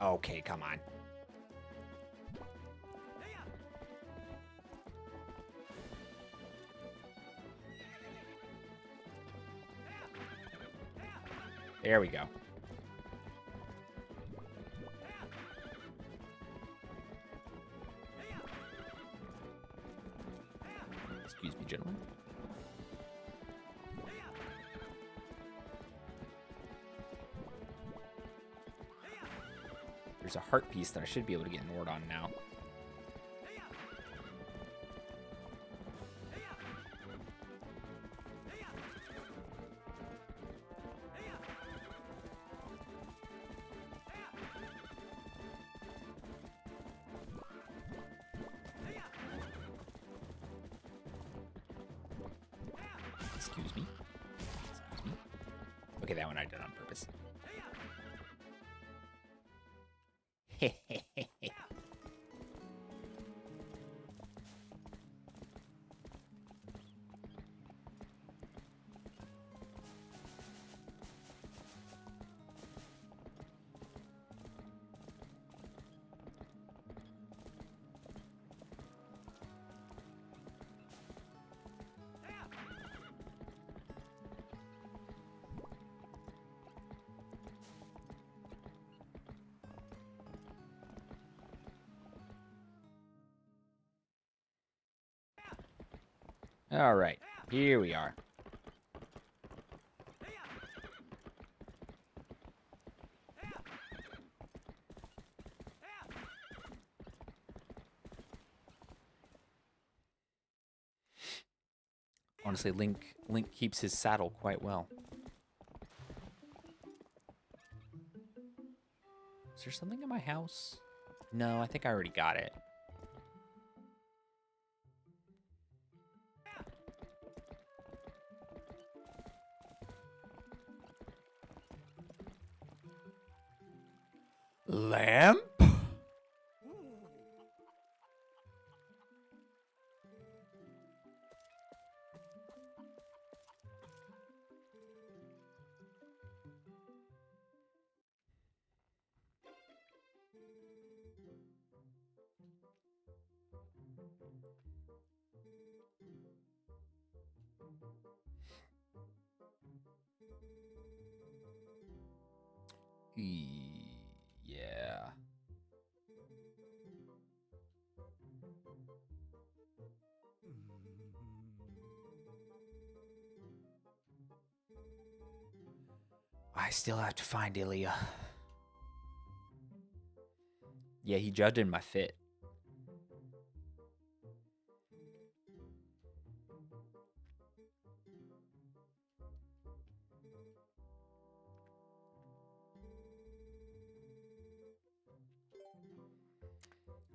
Okay, come on. There we go. There's a heart piece that I should be able to get an Ordon now. Excuse me. Excuse me. Okay, that one I did on purpose. All right, here we are. Honestly, Link keeps his saddle quite well. Is there something in my house? No, I think I already got it. Lamp? Yeah. I still have to find Ilya. Yeah, he judged in my fit.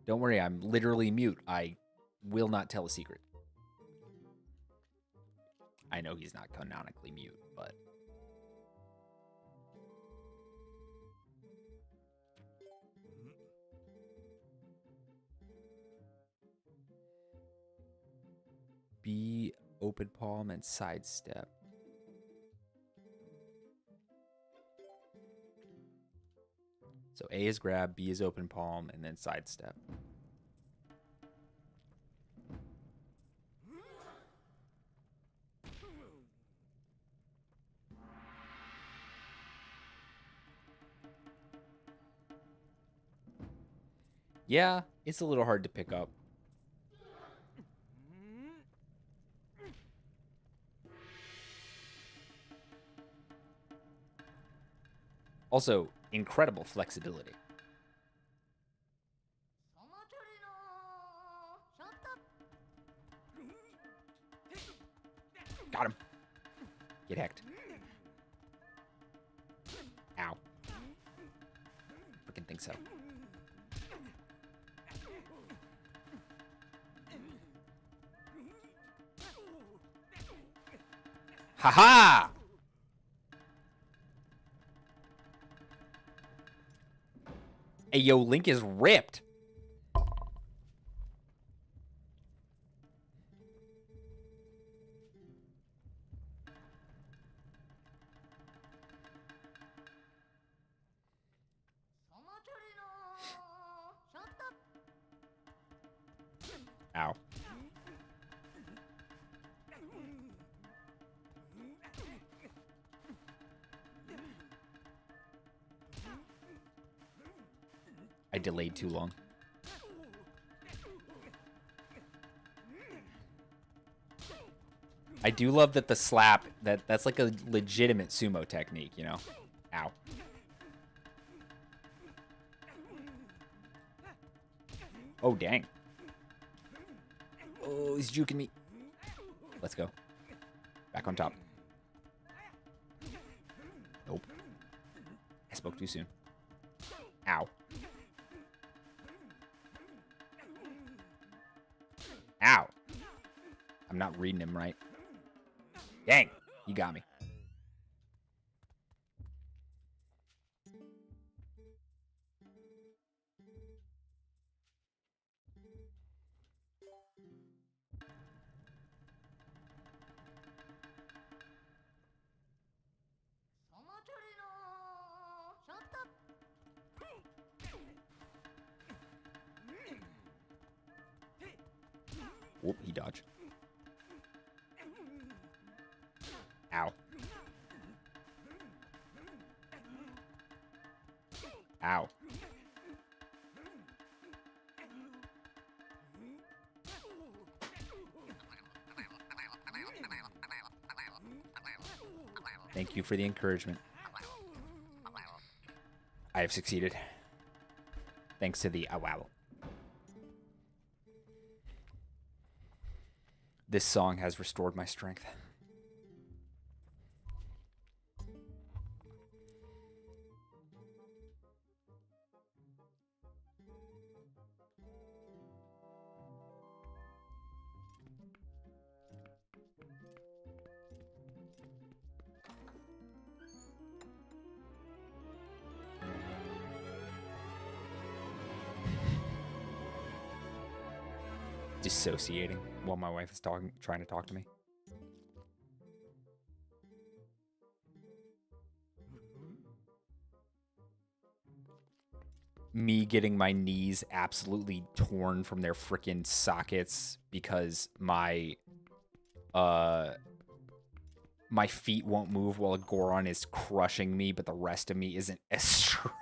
Don't worry, I'm literally mute. I will not tell a secret. I know he's not canonically mute, but... B, open palm, and sidestep. So A is grab, B is open palm, and then sidestep. Yeah, it's a little hard to pick up. Also, incredible flexibility. Got him. Get hecked. Ow. Freaking think so. Haha! Hey, yo, Link is ripped. Ow. I delayed too long. I do love that the slap, that's like a legitimate sumo technique, you know? Ow. Oh, dang. Oh, he's juking me. Let's go. Back on top. Nope. I spoke too soon. Ow. Ow. I'm not reading him right. Dang. You got me. Whoop, he dodged. Ow. Ow. Thank you for the encouragement. I have succeeded. Thanks to the wow. This song has restored my strength. Dissociating while my wife is trying to talk to me. Me getting my knees absolutely torn from their freaking sockets because my feet won't move while Goron is crushing me, but the rest of me isn't as strong.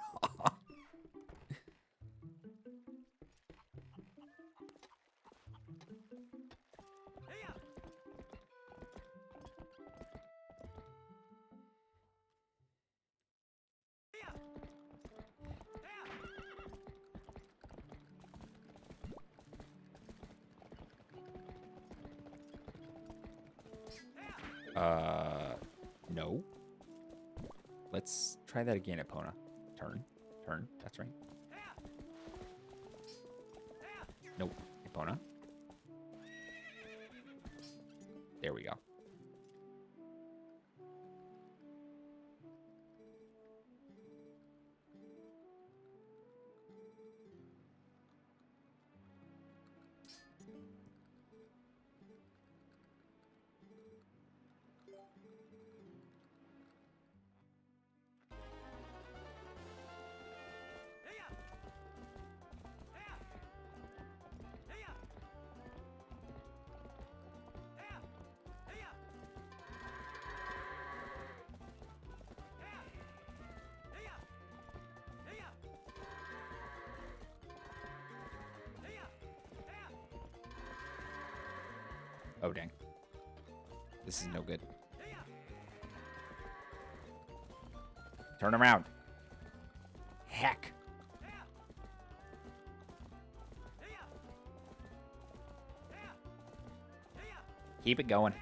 No. Let's try that again, Epona. Turn. Turn. That's right. Nope. Epona. There we go. Oh, dang. This is no good. Turn around. Heck. Keep it going.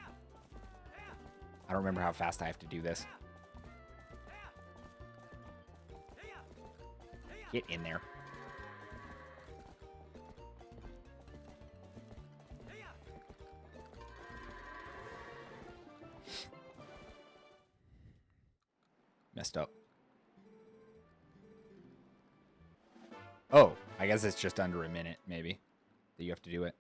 I don't remember how fast I have to do this. Get in there. Messed up. Oh, I guess it's just under a minute, maybe, that you have to do it.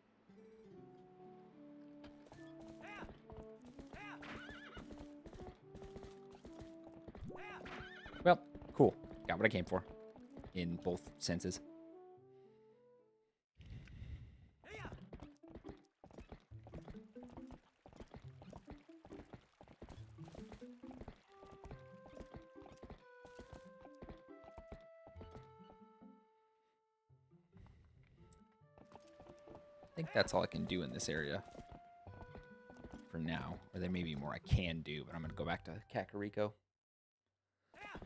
Well, cool. Got what I came for. In both senses. I think that's all I can do in this area for now. Or there may be more I can do, but I'm going to go back to Kakariko.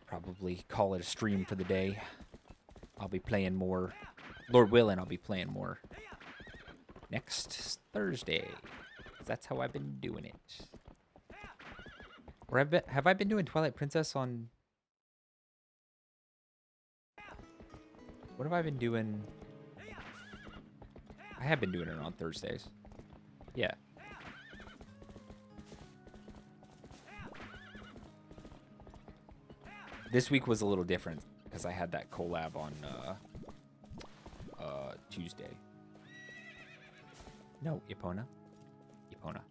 Probably call it a stream for the day. I'll be playing more Lord willing, I'll be playing more next Thursday. 'Cause that's how I've been doing it. Or have I been doing Twilight Princess on... What have I been doing? I have been doing it on Thursdays. Yeah. This week was a little different because I had that collab on Tuesday. No, Epona. Epona.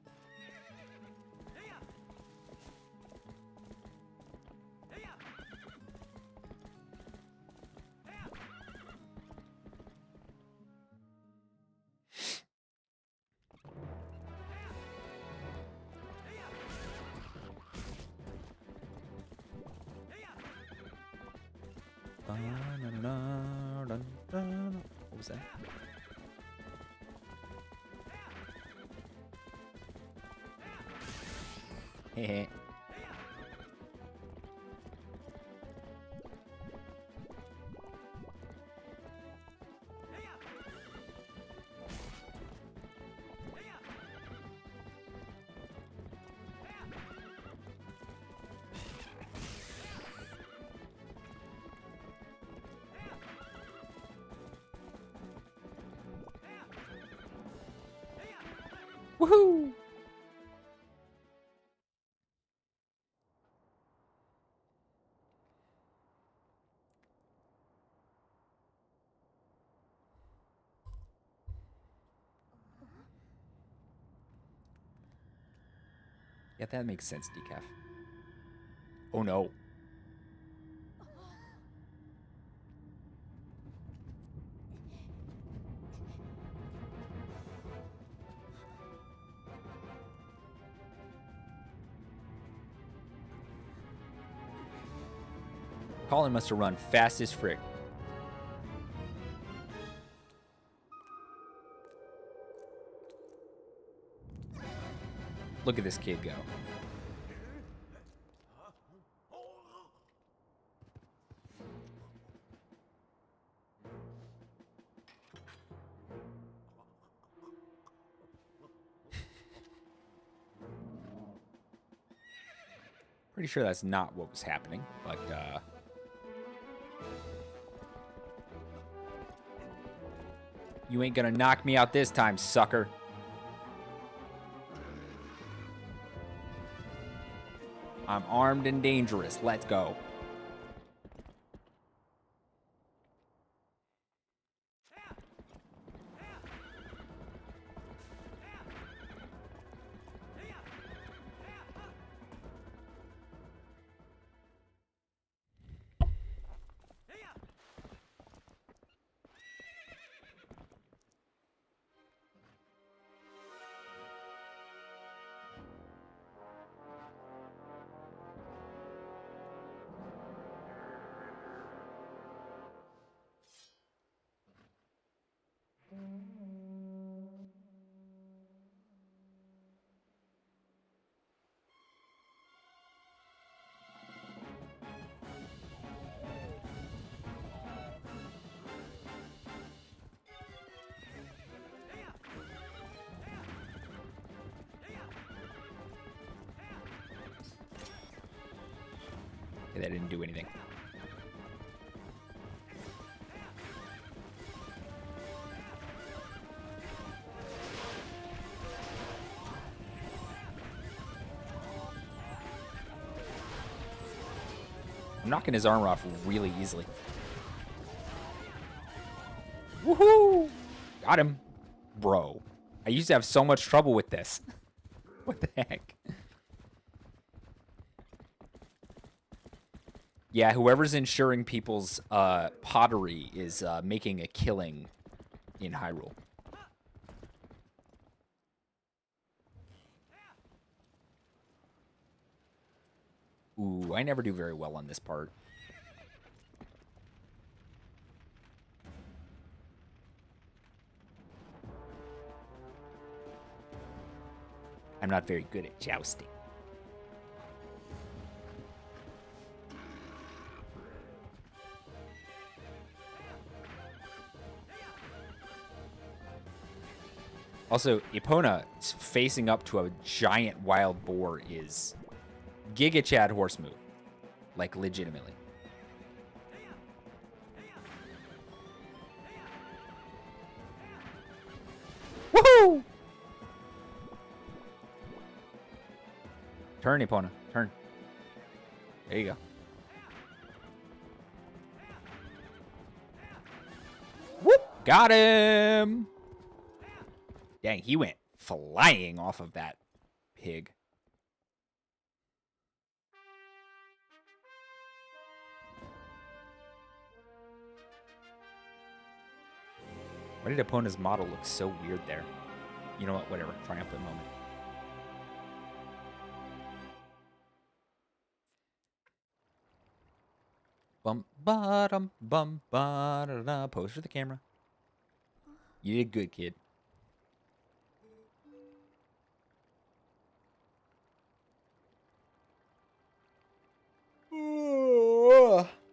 What was that? Heh. Woohoo! Yeah, that makes sense, Decaf. Oh no. Colin must have run fast as frick. Look at this kid go. Pretty sure that's not what was happening, but you ain't gonna knock me out this time, sucker. I'm armed and dangerous. Let's go. Okay, that didn't do anything. I'm knocking his armor off really easily. Woohoo! Got him. Bro, I used to have so much trouble with this. What the heck? Yeah, whoever's ensuring people's pottery is making a killing in Hyrule. Ooh, I never do very well on this part. I'm not very good at jousting. Also, Epona facing up to a giant wild boar is Giga Chad horse move. Like, legitimately. Woohoo! Turn, Epona. Turn. There you go. Whoop! Got him! Dang, he went flying off of that pig. Why did Epona's model look so weird there? You know what? Whatever. Triumphant moment. Bum ba dum bum ba da da. Pose for the camera. You did good, kid.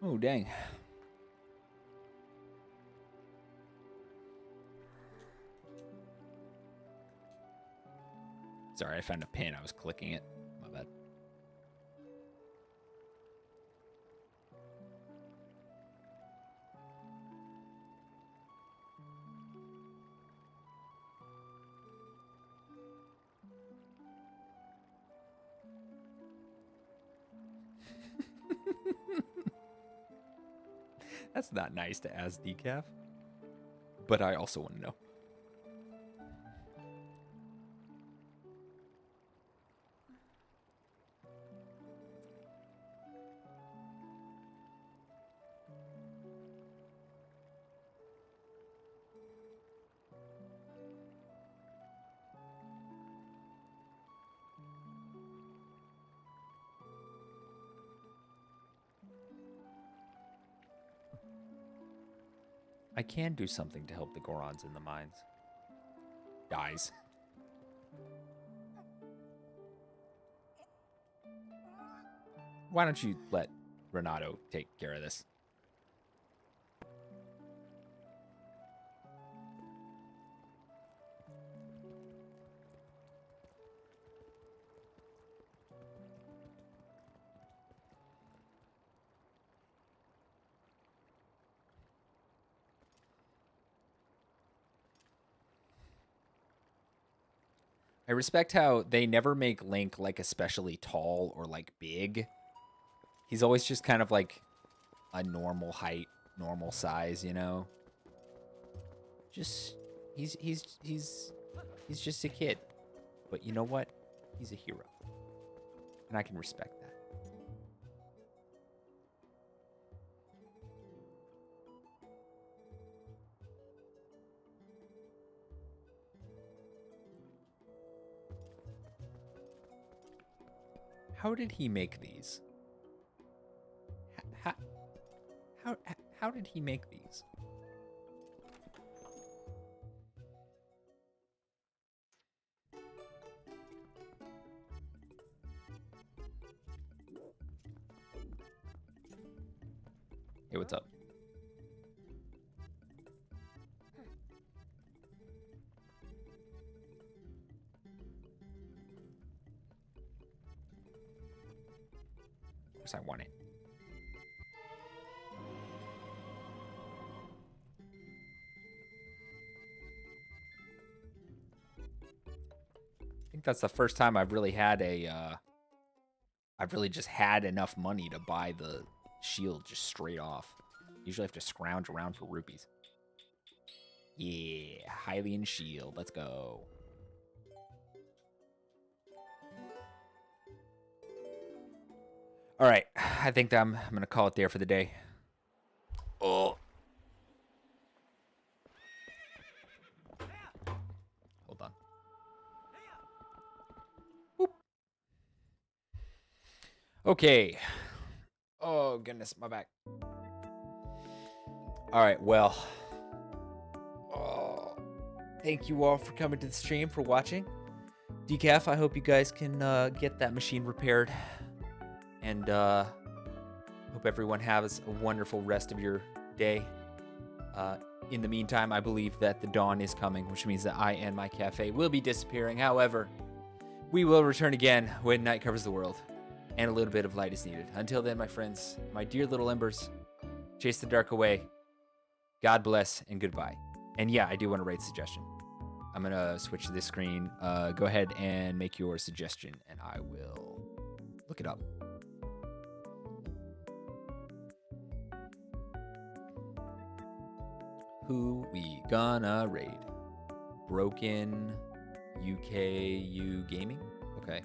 Oh, dang. Sorry, I found a pin. I was clicking it. My bad. That's not nice to ask Decaf. But I also want to know. I can do something to help the Gorons in the mines. Dies. Why don't you let Renato take care of this? I respect how they never make Link like especially tall or like big. He's always just kind of like a normal height, normal size, you know? Just he's just a kid. But you know what? He's a hero. And I can respect that. How did he make these? How did he make these? Hey, what's up? Of course I want it. I think that's the first time I've really had I've really just had enough money to buy the shield just straight off. Usually I have to scrounge around for rupees. Yeah, Hylian shield. Let's go. All right, I think I'm going to call it there for the day. Oh. Hold on. Boop. Okay. Oh, goodness, my back. All right, well. Oh, thank you all for coming to the stream, for watching. Decaf, I hope you guys can get that machine repaired. And hope everyone has a wonderful rest of your day. In the meantime, I believe that the dawn is coming, which means that I and my cafe will be disappearing. However, we will return again when night covers the world, and a little bit of light is needed. Until then, my friends, my dear little embers, chase the dark away. God bless and goodbye. And yeah, I do want a raid suggestion. I'm going to switch to this screen. Go ahead and make your suggestion, and I will look it up. Who we gonna raid? Broken UKU Gaming? Okay.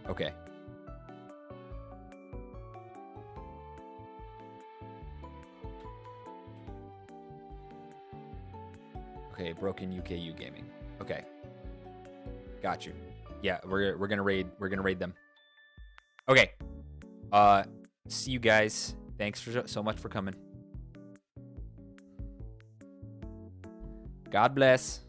Okay. Okay, Broken UKU Gaming. Okay. Got you. Yeah, we're gonna raid them. Okay. See you guys. Thanks so much for coming. God bless.